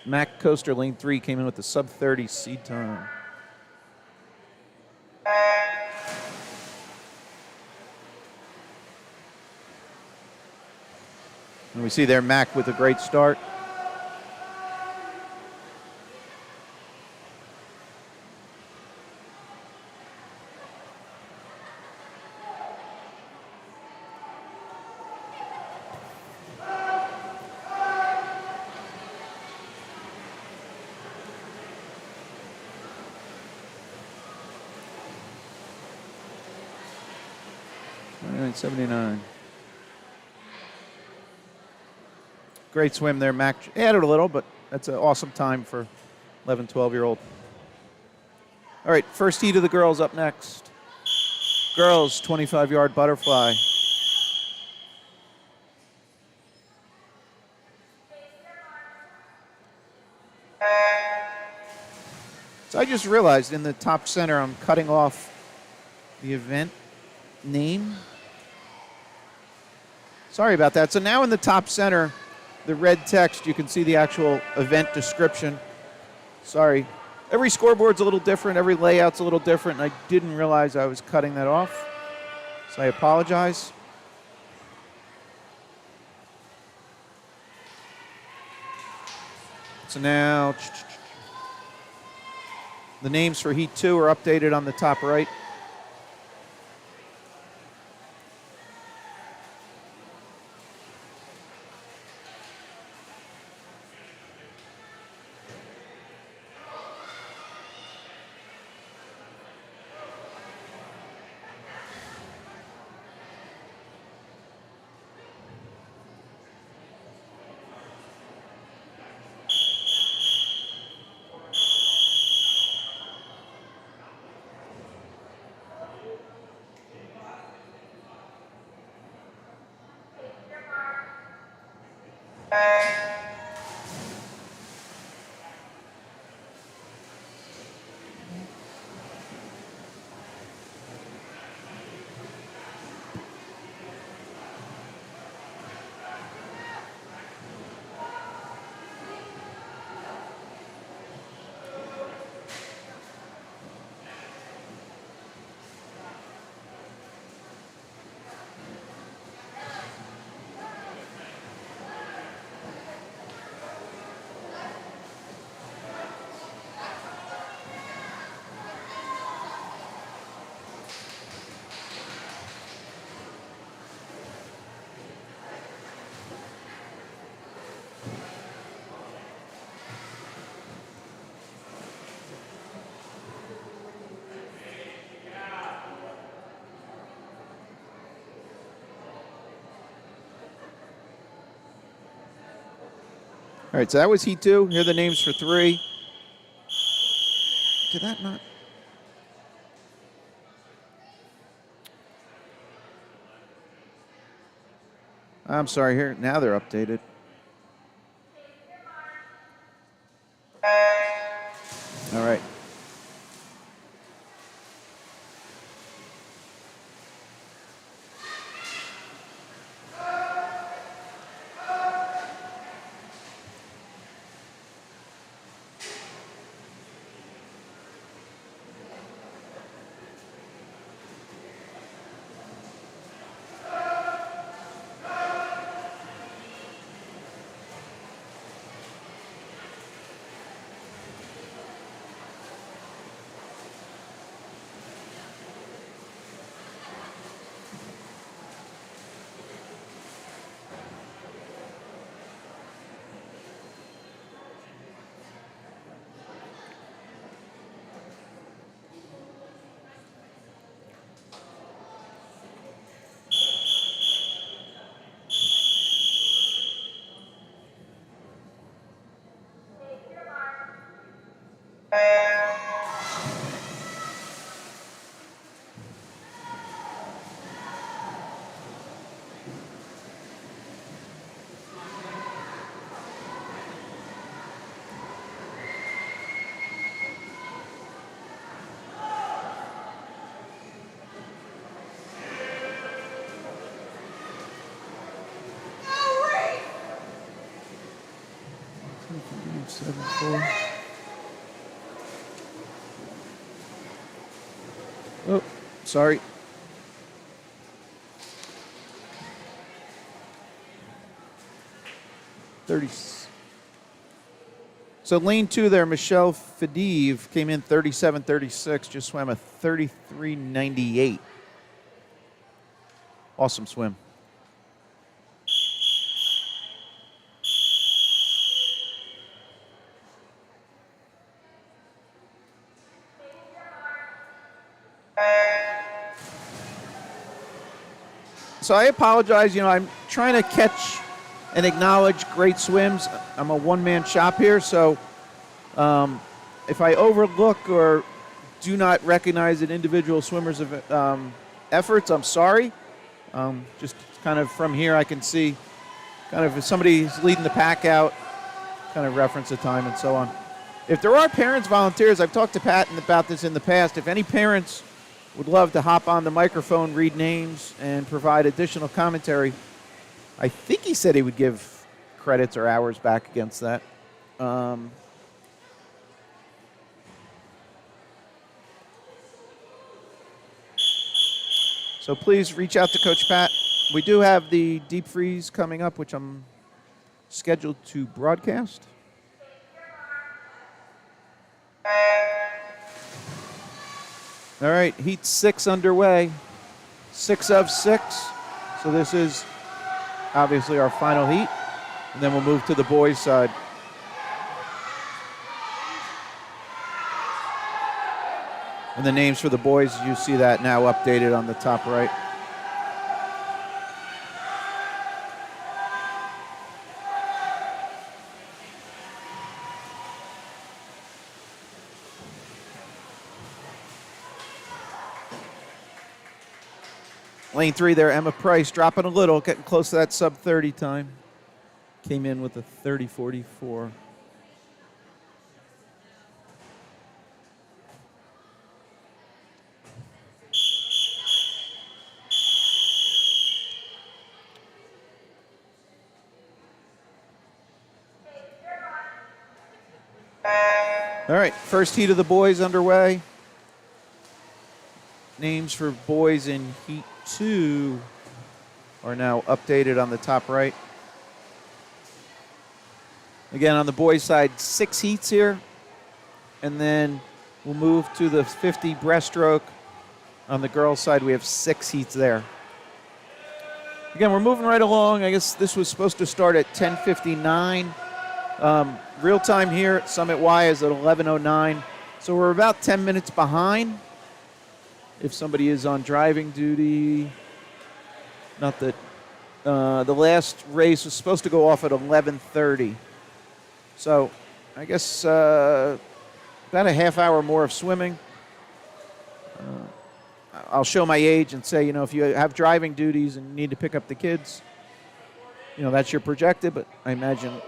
Mac Coaster Lane 3 came in with the sub-30 seed time. And we see there Mac with a great start. $79. Great swim there, Mac. Added a little, but that's an awesome time for 11, 12-year-old. All right, first heat of the girls up next. Girls, 25-yard butterfly. So I just realized in the top center I'm cutting off the event name. Sorry about that. So now in the top center, the red text, you can see the actual event description. Sorry. Every scoreboard's a little different. Every layout's a little different. And I didn't realize I was cutting that off. So I apologize. So now The names for Heat 2 are updated on the top right. All right, so that was Heat 2. Here are the names for 3. Did that not? I'm sorry, here. Now they're updated. All right. Oh, sorry. So lane 2 there, Michelle Fadive came in 37.36, just swam a 33.98. Awesome swim. So I apologize, I'm trying to catch and acknowledge great swims. I'm a one-man shop here, so if I overlook or do not recognize an individual swimmer's efforts, I'm sorry. Just kind of from here I can see kind of if somebody's leading the pack out, kind of reference the time and so on. If there are parents, volunteers, I've talked to Pat about this in the past, if any parents would love to hop on the microphone, read names, and provide additional commentary, I think he said he would give credits or hours back against that. So please reach out to Coach Pat. We do have the deep freeze coming up, which I'm scheduled to broadcast. All right, heat 6 underway. 6 of 6. So this is obviously our final heat. And then we'll move to the boys' side. And the names for the boys, you see that now updated on the top right. Lane 3 there, Emma Price dropping a little, getting close to that sub-30 time. Came in with a 30.44. All right, first heat of the boys underway. Names for boys in heat 2 are now updated on the top right. Again, on the boys' side, 6 heats here. And then we'll move to the 50 breaststroke. On the girls' side, we have 6 heats there. Again, we're moving right along. I guess this was supposed to start at 10:59. Real time here at Summit Y is at 11:09. So we're about 10 minutes behind. If somebody is on driving duty, not that the last race was supposed to go off at 11:30. So I guess about a half hour more of swimming. I'll show my age and say, if you have driving duties and need to pick up the kids, that's your projected, but I imagine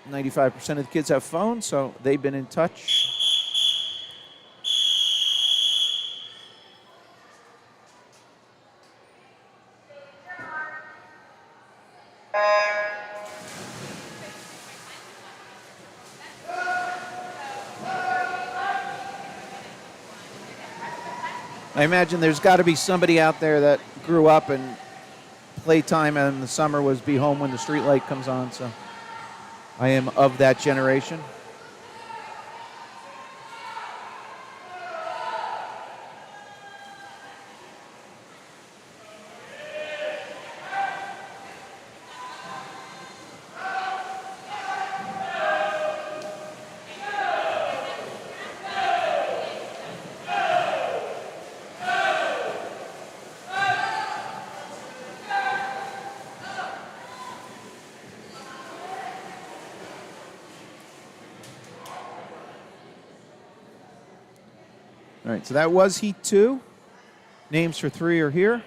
95% of the kids have phones, so they've been in touch. I imagine there's got to be somebody out there that grew up and playtime in the summer was be home when the street light comes on, so I am of that generation. All right, so that was heat 2. Names for 3 are here.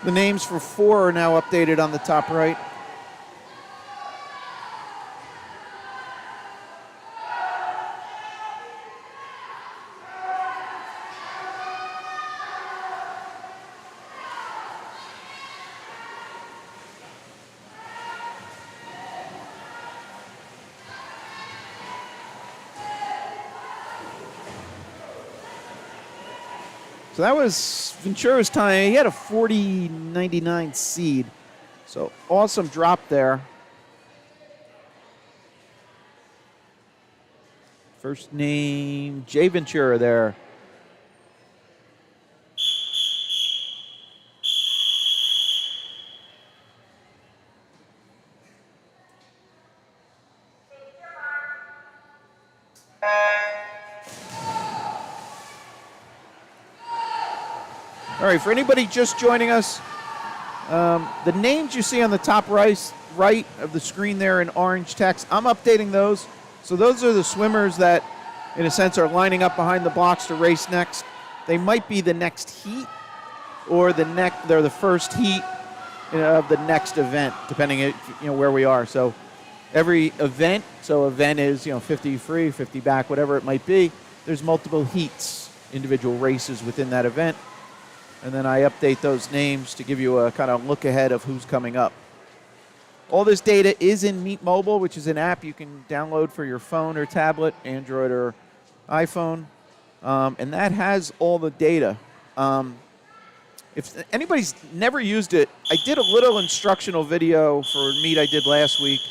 The names for 4 are now updated on the top right. So that was Ventura's time. He had a 40.99 seed. So awesome drop there. First name, Jay Ventura there. All right, for anybody just joining us, the names you see on the top right of the screen there in orange text, I'm updating those. So those are the swimmers that, in a sense, are lining up behind the blocks to race next. They might be the next heat, or they're the first heat of the next event, depending where we are. So every event, event is 50 free, 50 back, whatever it might be. There's multiple heats, individual races within that event. And then I update those names to give you a kind of look ahead of who's coming up. All this data is in Meet Mobile, which is an app you can download for your phone or tablet, Android or iPhone, and that has all the data. If anybody's never used it, I did a little instructional video for Meet I did last week.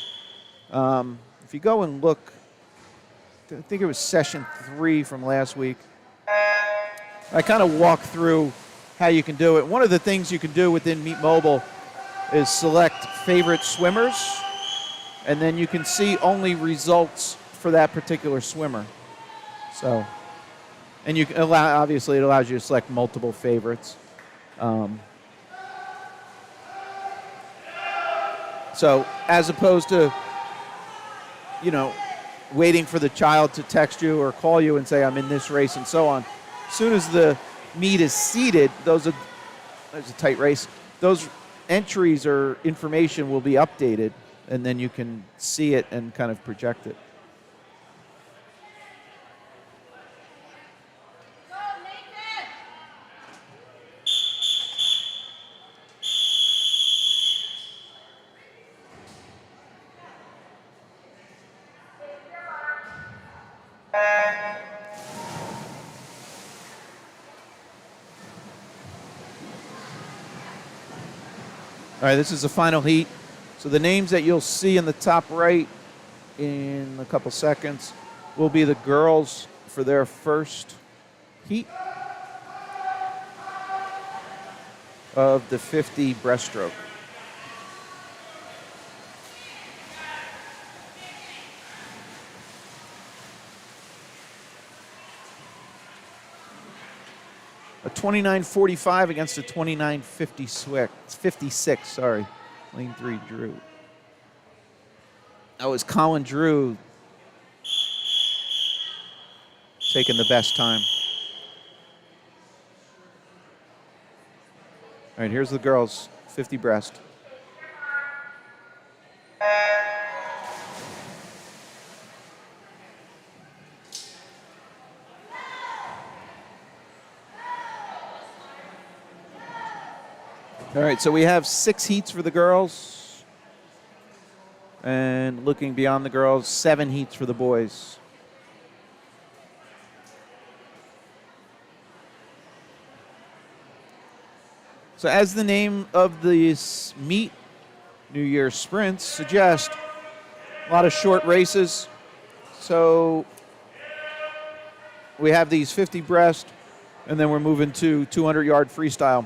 If you go and look, I think it was session 3 from last week. I kind of walk through how you can do it. One of the things you can do within Meet Mobile is select favorite swimmers, and then you can see only results for that particular swimmer. So, and you can obviously it allows you to select multiple favorites. So as opposed to, waiting for the child to text you or call you and say, I'm in this race and so on. As soon as the meet is seated, there's a tight race, those entries or information will be updated, and then you can see it and kind of project it. All right, this is the final heat. So the names that you'll see in the top right in a couple seconds will be the girls for their first heat of the 50 breaststroke. A 29.45 against a 29.56, sorry. Lane 3, Drew. That was Colin Drew taking the best time. All right, here's the girls, 50 breast. All right, so we have 6 heats for the girls. And looking beyond the girls, 7 heats for the boys. So as the name of this meet, New Year's Sprints, suggest, a lot of short races. So we have these 50 breast, and then we're moving to 200-yard freestyle.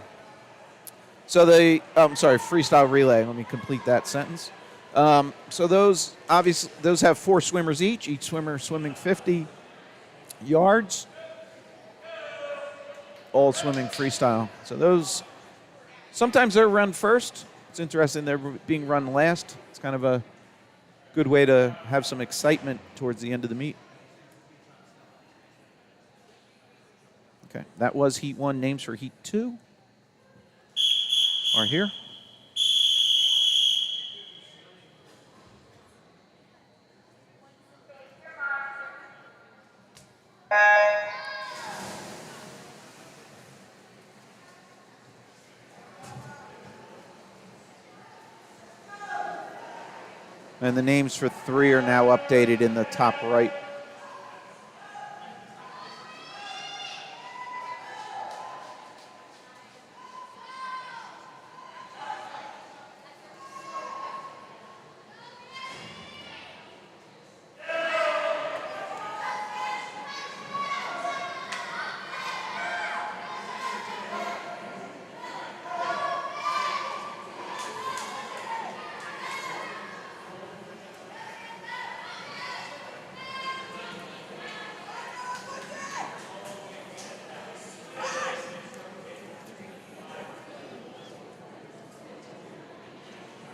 So freestyle relay. Let me complete that sentence. So those have 4 swimmers each swimmer swimming 50 yards, all swimming freestyle. So those, sometimes they're run first. It's interesting they're being run last. It's kind of a good way to have some excitement towards the end of the meet. Okay, that was Heat 1. Names for Heat 2 are here. And the names for 3 are now updated in the top right.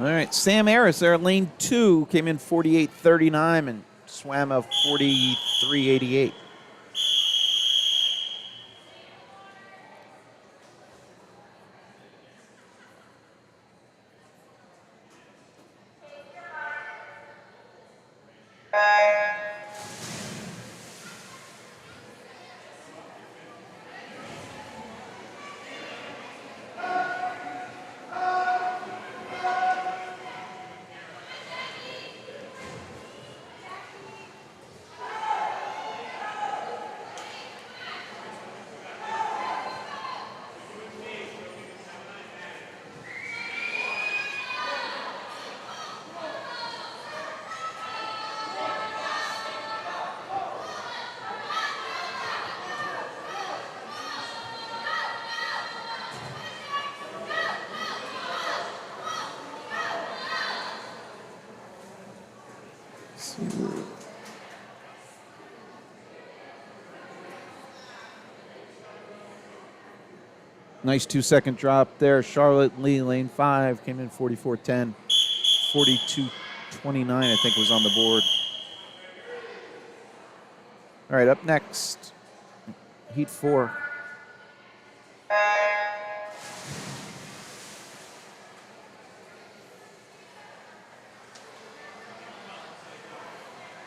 All right, Sam Harris there, lane 2, came in 48.39 and swam a 43.88. Nice 2-second drop there. Charlotte Lee, lane 5, came in 44.10. 42.29, I think, was on the board. All right, up next, heat 4.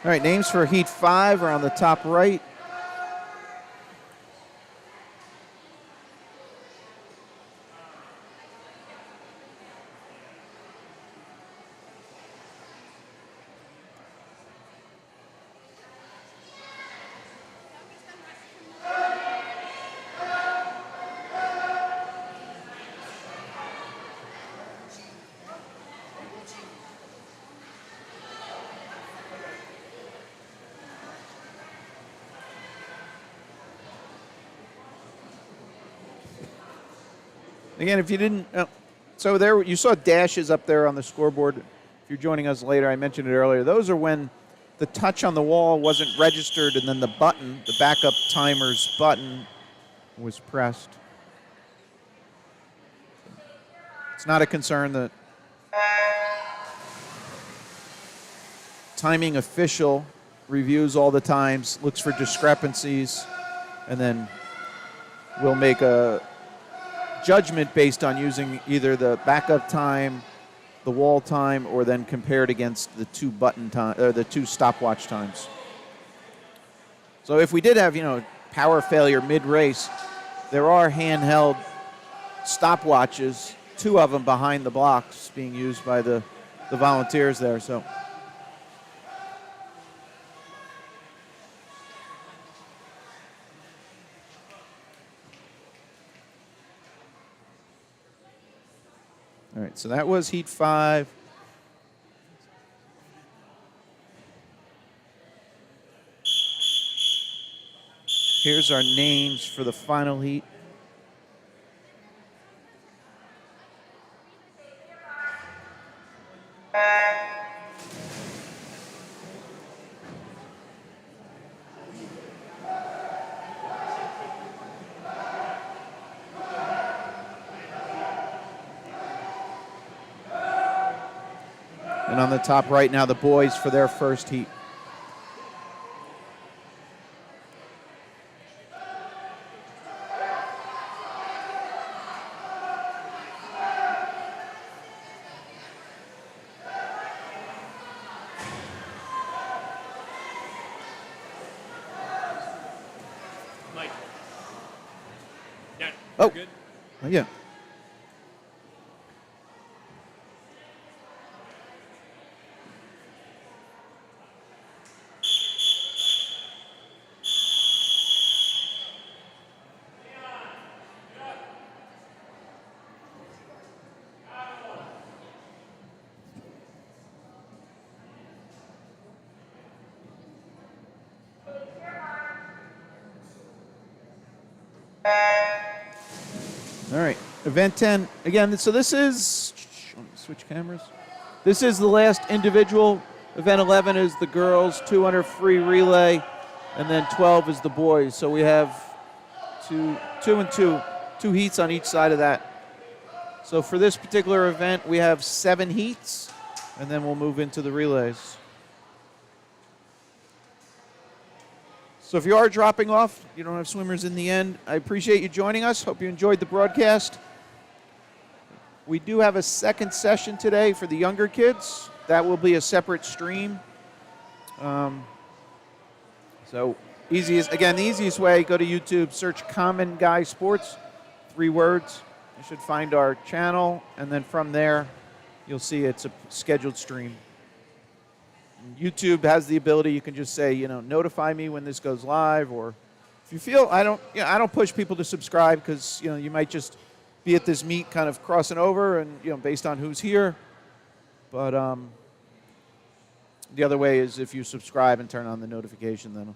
All right, names for heat 5 are on the top right. Again, if you didn't, so there you saw dashes up there on the scoreboard. If you're joining us later, I mentioned it earlier. Those are when the touch on the wall wasn't registered and then the button, the backup timer's button, was pressed. It's not a concern. The timing official reviews all the times, looks for discrepancies, and then we'll make a judgment based on using either the backup time, the wall time, or then compared against the two button time or the two stopwatch times. So if we did have, power failure mid-race, there are handheld stopwatches, 2 of them behind the blocks being used by the volunteers there. So all right, so that was heat 5. Here's our names for the final heat. And on the top right now, the boys for their first heat. Mike. Yeah. Oh, Good. Yeah. All right, event 10. Again, so this is, switch cameras. This is the last individual. Event 11 is the girls, 200 free relay, and then 12 is the boys. So we have two heats on each side of that. So for this particular event, we have 7 heats, and then we'll move into the relays. So if you are dropping off, you don't have swimmers in the end, I appreciate you joining us. Hope you enjoyed the broadcast. We do have a second session today for the younger kids. That will be a separate stream. So the easiest way, go to YouTube, search Common Guy Sports, 3 words. You should find our channel, and then from there, you'll see it's a scheduled stream. YouTube has the ability, you can just say, notify me when this goes live, or if you feel, I don't push people to subscribe because, you might just be at this meet kind of crossing over and, based on who's here. But the other way is if you subscribe and turn on the notification, then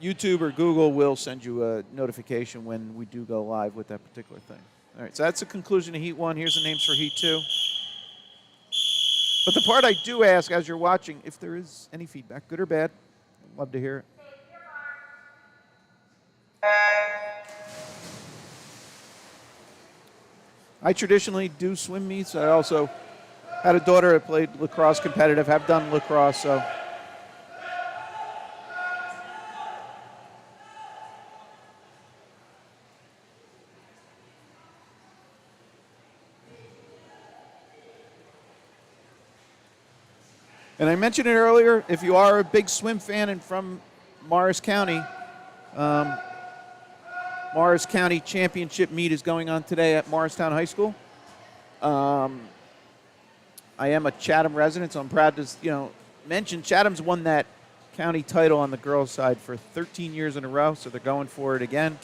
YouTube or Google will send you a notification when we do go live with that particular thing. All right, so that's the conclusion of Heat 1. Here's the names for Heat 2. But the part I do ask as you're watching, if there is any feedback, good or bad, I'd love to hear it. I traditionally do swim meets. I also had a daughter that played lacrosse competitive, have done lacrosse, so. And I mentioned it earlier, if you are a big swim fan and from Morris County, Morris County Championship meet is going on today at Morristown High School. I am a Chatham resident, so I'm proud to, mention Chatham's won that county title on the girls' side for 13 years in a row, so they're going for it again.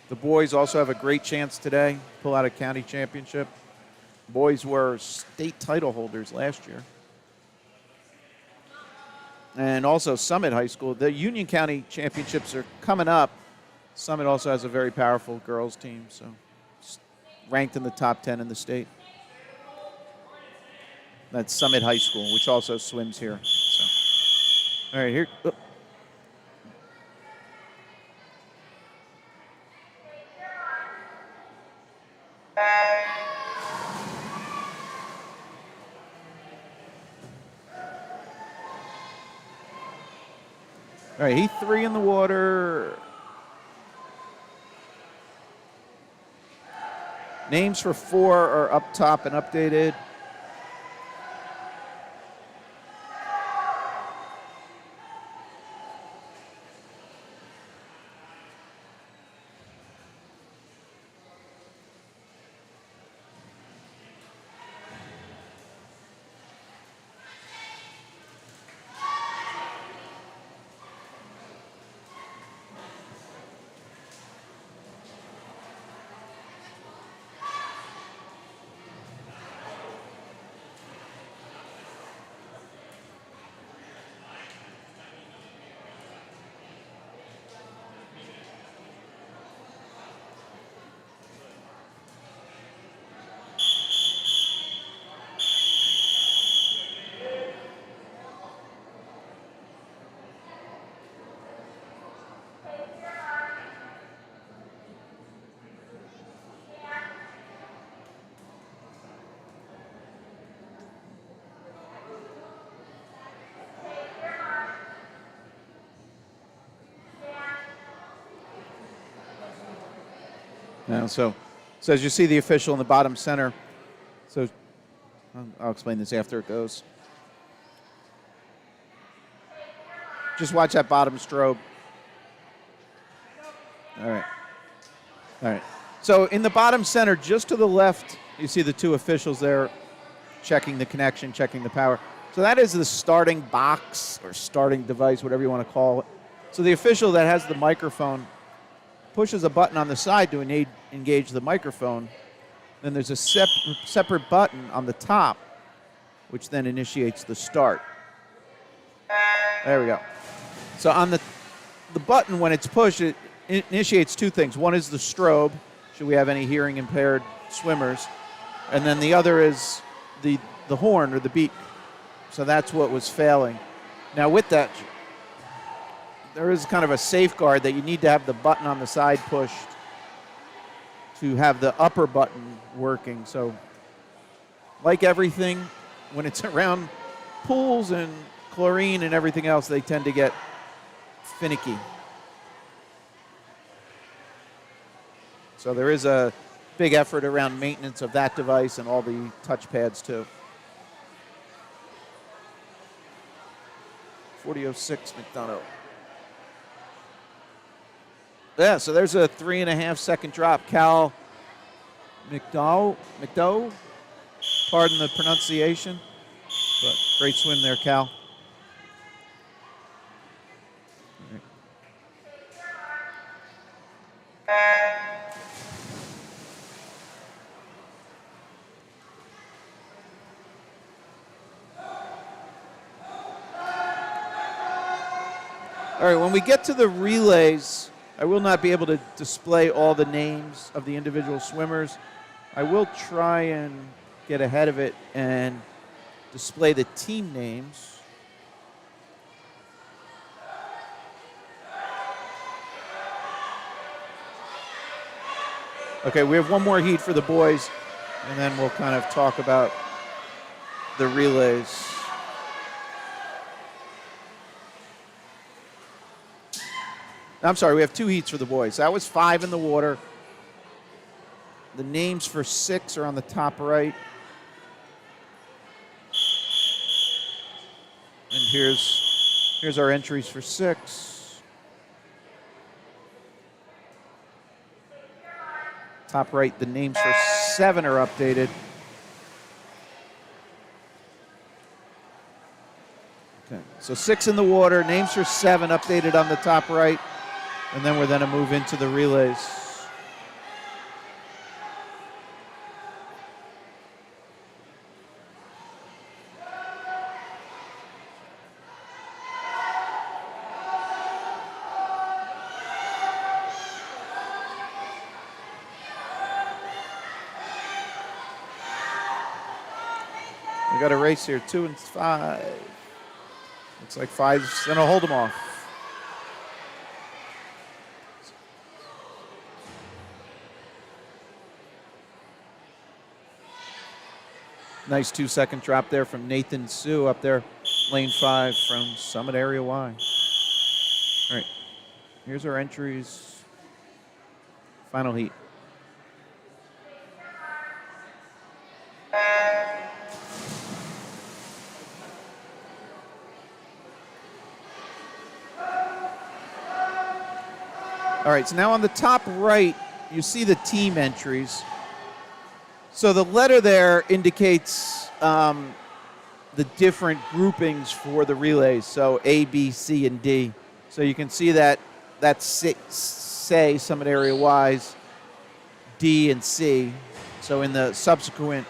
The boys also have a great chance today, pull out a county championship. Boys were state title holders last year. And also Summit High School. The Union County Championships are coming up. Summit also has a very powerful girls team, so ranked in the top 10 in the state. That's Summit High School, which also swims here. So, all right, here. Oh. All right, heat 3 in the water. Names for 4 are up top and updated. Now, so as you see the official in the bottom center, so I'll explain this after it goes. Just watch that bottom strobe. All right. So in the bottom center, just to the left, you see the 2 officials there checking the connection, checking the power. So that is the starting box or starting device, whatever you want to call it. So the official that has the microphone pushes a button on the side to engage the microphone. Then there's a separate button on the top, which then initiates the start. There we go. So on the button, when it's pushed, it initiates 2 things. One is the strobe, should we have any hearing impaired swimmers. And then the other is the horn or the beep. So that's what was failing. Now with that, there is kind of a safeguard that you need to have the button on the side pushed to have the upper button working. So like everything, when it's around pools and chlorine and everything else, they tend to get finicky. So there is a big effort around maintenance of that device and all the touch pads too. 40.06 McDonough. Yeah, so there's a 3.5-second drop. Cal McDowell, pardon the pronunciation, but great swim there, Cal. All right, when we get to the relays, I will not be able to display all the names of the individual swimmers. I will try and get ahead of it and display the team names. Okay, we have one more heat for the boys, and then we'll kind of talk about the relays. I'm sorry, we have 2 heats for the boys. That was 5 in the water. The names for 6 are on the top right. And here's our entries for 6. Top right, the names for 7 are updated. Okay, so 6 in the water, names for 7 updated on the top right. And then we're going to move into the relays. We got a race here, 2 and 5. Looks like 5's going to hold them off. Nice 2-second drop there from Nathan Sue up there, lane 5 from Summit Area Y. All right, here's our entries. Final heat. All right, so now on the top right, you see the team entries. So the letter there indicates the different groupings for the relays, so A, B, C, and D. So you can see that that's say Summit Area Y's D and C. So in the subsequent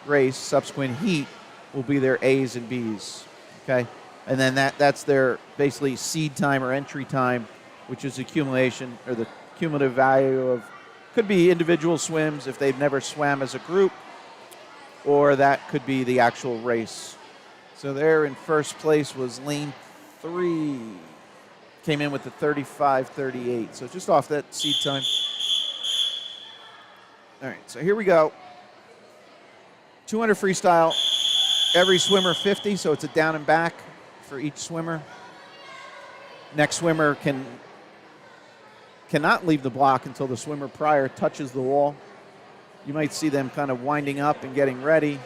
race, subsequent heat, will be their A's and B's, okay? And then that's their basically seed time or entry time, which is accumulation or the cumulative value of, could be individual swims if they've never swam as a group, or that could be the actual race. So there in first place was lane 3. Came in with the 35:38, so just off that seed time. All right, so here we go. 200 freestyle, every swimmer 50, so it's a down and back for each swimmer. Next swimmer cannot leave the block until the swimmer prior touches the wall. You might see them kind of winding up and getting ready.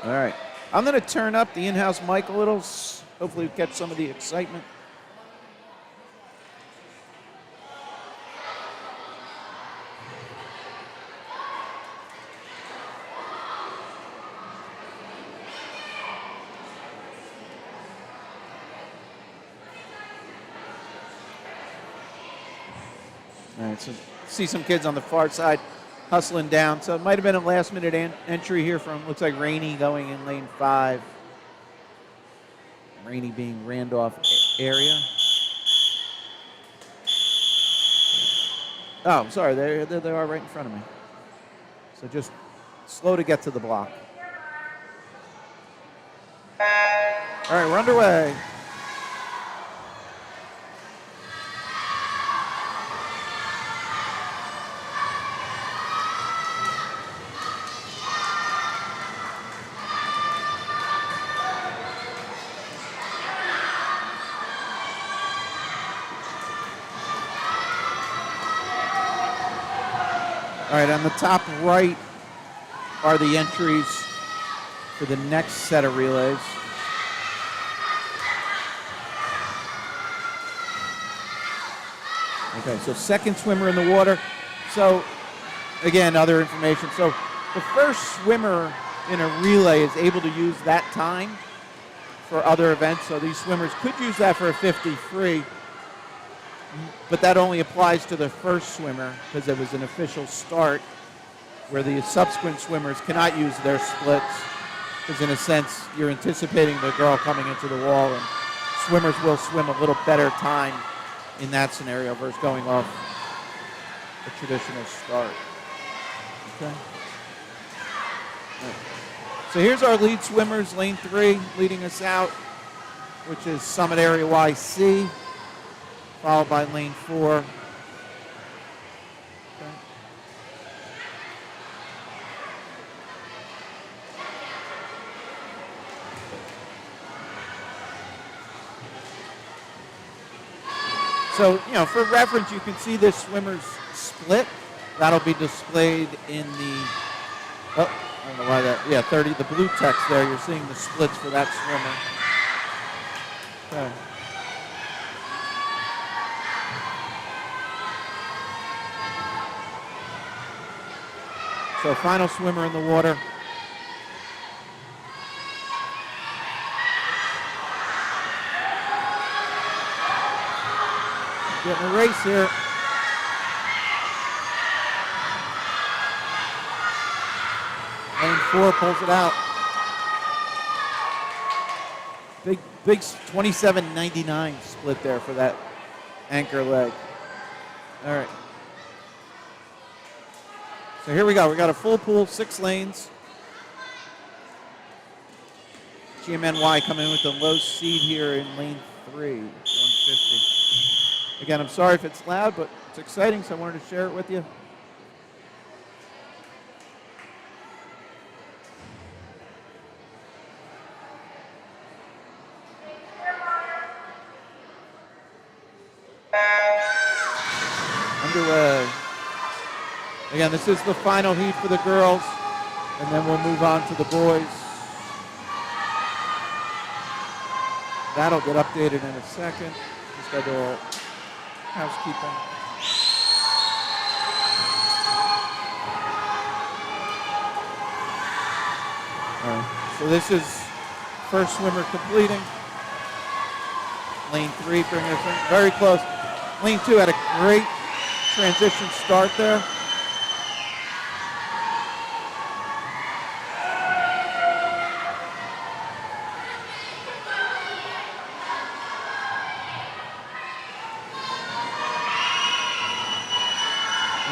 All right, I'm going to turn up the in-house mic a little. Hopefully catch some of the excitement. All right, so see some kids on the far side hustling down. So it might have been a last-minute entry here from, looks like RANY going in lane 5. RANY being Randolph area. Oh, I'm sorry, there they are right in front of me. So just slow to get to the block. All right, we're underway. All right, on the top right are the entries for the next set of relays. Okay, so second swimmer in the water. So, again, other information. So the first swimmer in a relay is able to use that time for other events. So these swimmers could use that for a 50 free. But that only applies to the first swimmer because it was an official start where the subsequent swimmers cannot use their splits because in a sense you're anticipating the girl coming into the wall and swimmers will swim a little better time in that scenario versus going off a traditional start. Okay. All right. So here's our lead swimmers, lane 3, leading us out, which is Summit Area YC, followed by lane 4. So, for reference, you can see this swimmer's split. That'll be displayed in the, I don't know why that, 30, the blue text there. You're seeing the splits for that swimmer. Okay. So, final swimmer in the water. Getting a race here. Lane 4 pulls it out. Big 27.99 split there for that anchor leg. All right. So here we go. We got a full pool, 6 lanes. GMNY coming in with the low seed here in lane 3, 150. Again, I'm sorry if it's loud, but it's exciting, so I wanted to share it with you. Underway. Again, this is the final heat for the girls, and then we'll move on to the boys. That'll get updated in a second. Just got to do a housekeeping. All right. So this is first swimmer completing. Lane 3 bringing us in very close. Lane 2 had a great transition start there.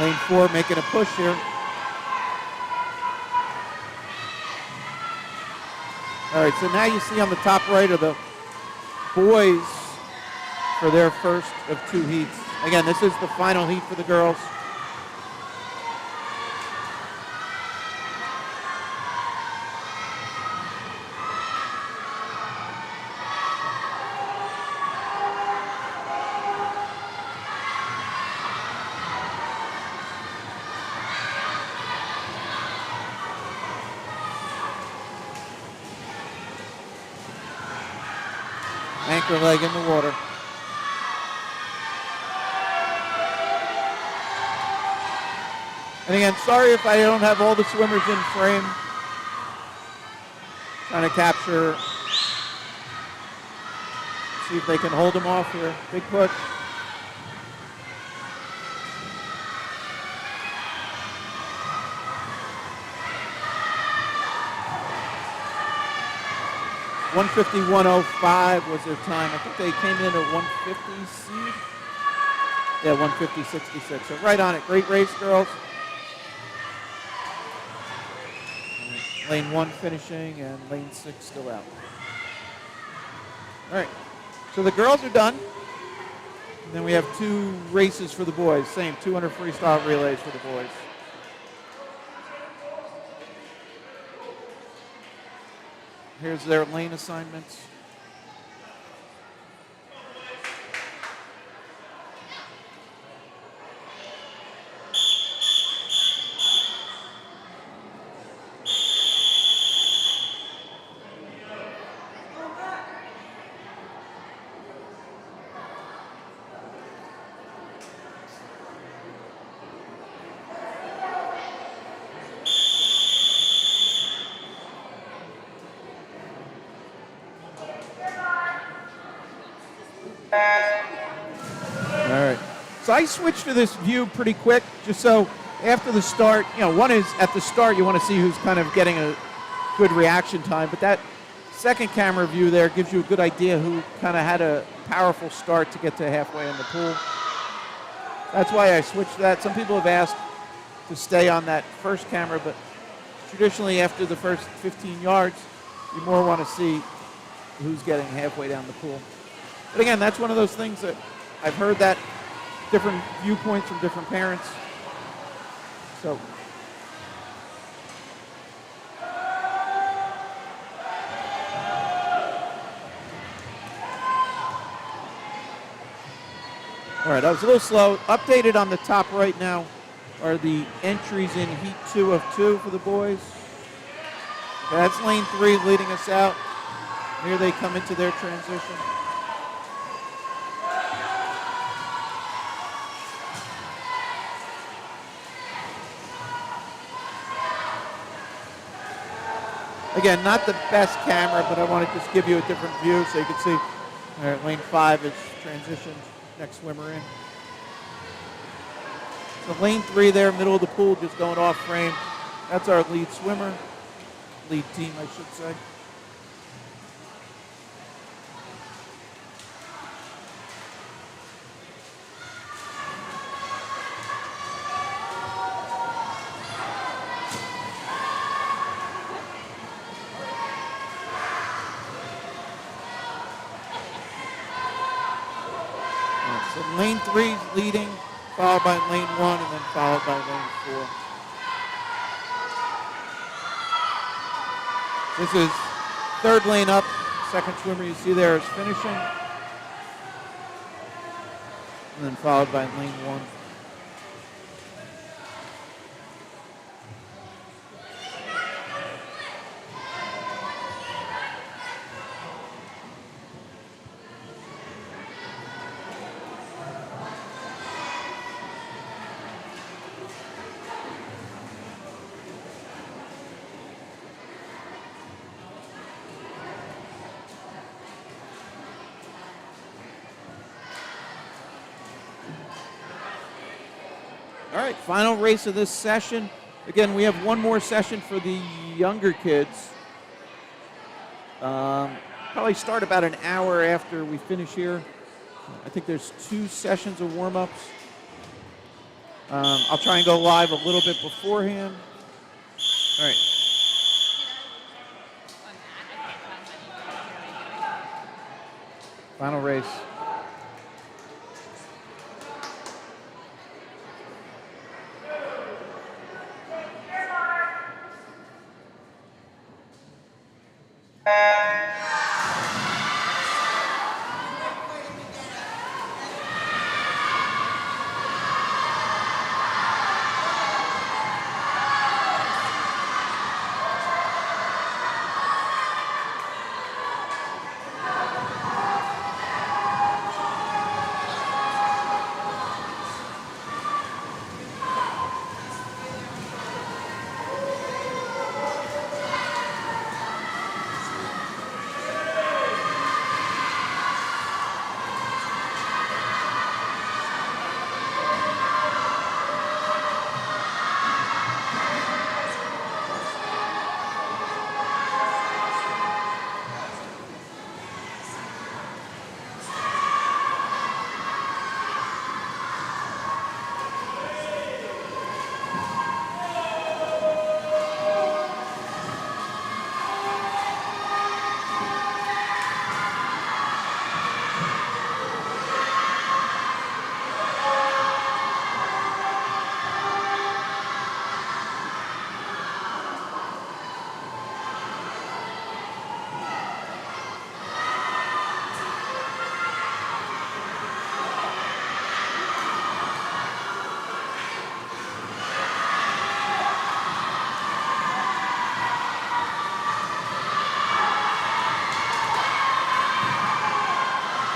Lane 4 making a push here. All right, so now you see on the top right are the boys for their first of 2 heats. Again, this is the final heat for the girls. Anchor leg in the water. And again, sorry if I don't have all the swimmers in frame. Trying to capture, see if they can hold them off here. Big push. (150.105) was their time. I think they came in at 150 seed. Yeah, 150.66. So right on it. Great race, girls. Lane 1 finishing and lane 6 still out. All right. So the girls are done. And then we have 2 races for the boys. Same 200 freestyle relays for the boys. Here's their lane assignments. All right. So I switched to this view pretty quick, just so after the start, one is at the start you want to see who's kind of getting a good reaction time, but that second camera view there gives you a good idea who kind of had a powerful start to get to halfway in the pool. That's why I switched that. Some people have asked to stay on that first camera, but traditionally after the first 15 yards, you more want to see who's getting halfway down the pool. But again, that's one of those things that I've heard that different viewpoints from different parents. So all right, I was a little slow. Updated on the top right now are the entries in Heat 2 of 2 for the boys. Okay, that's lane 3 leading us out. Here they come into their transition. Again, not the best camera, but I want to just give you a different view so you can see. All right, lane 5 is transitioned. Next swimmer in. So lane 3 there, middle of the pool, just going off frame. That's our lead swimmer. Lead team, I should say. So lane 3 is leading, followed by lane 1, and then followed by lane 4. This is third lane up. Second swimmer you see there is finishing. And then followed by lane 1. All right, final race of this session. Again, we have one more session for the younger kids. Probably start about an hour after we finish here. I think there's 2 sessions of warm-ups. I'll try and go live a little bit beforehand. All right. Final race.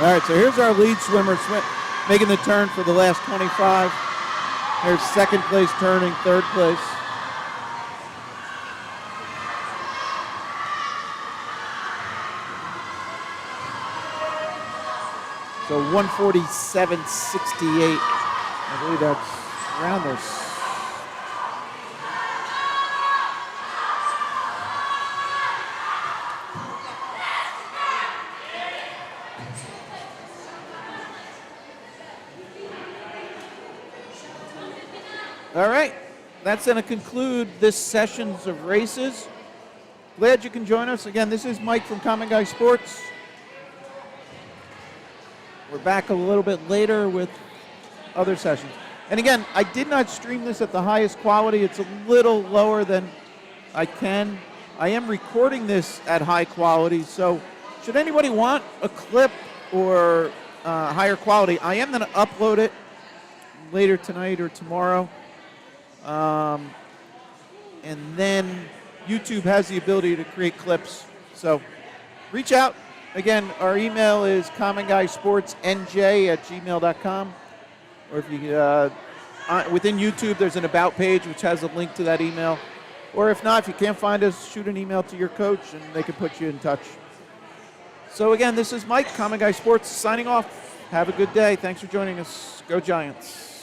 All right, so here's our lead swimmer making the turn for the last 25. There's second place turning, third place. So 147.68. I believe that's around this. All right. That's going to conclude this sessions of races. Glad you can join us. Again, this is Mike from Common Guy Sports. We're back a little bit later with other sessions. And again, I did not stream this at the highest quality. It's a little lower than I can. I am recording this at high quality, so should anybody want a clip or higher quality, I am going to upload it later tonight or tomorrow. And then YouTube has the ability to create clips. So reach out. Again, our email is commonguysportsnj@gmail.com. Or if you, within YouTube, there's an About page which has a link to that email. Or if not, if you can't find us, shoot an email to your coach and they can put you in touch. So again, this is Mike, Common Guy Sports, signing off. Have a good day. Thanks for joining us. Go Giants.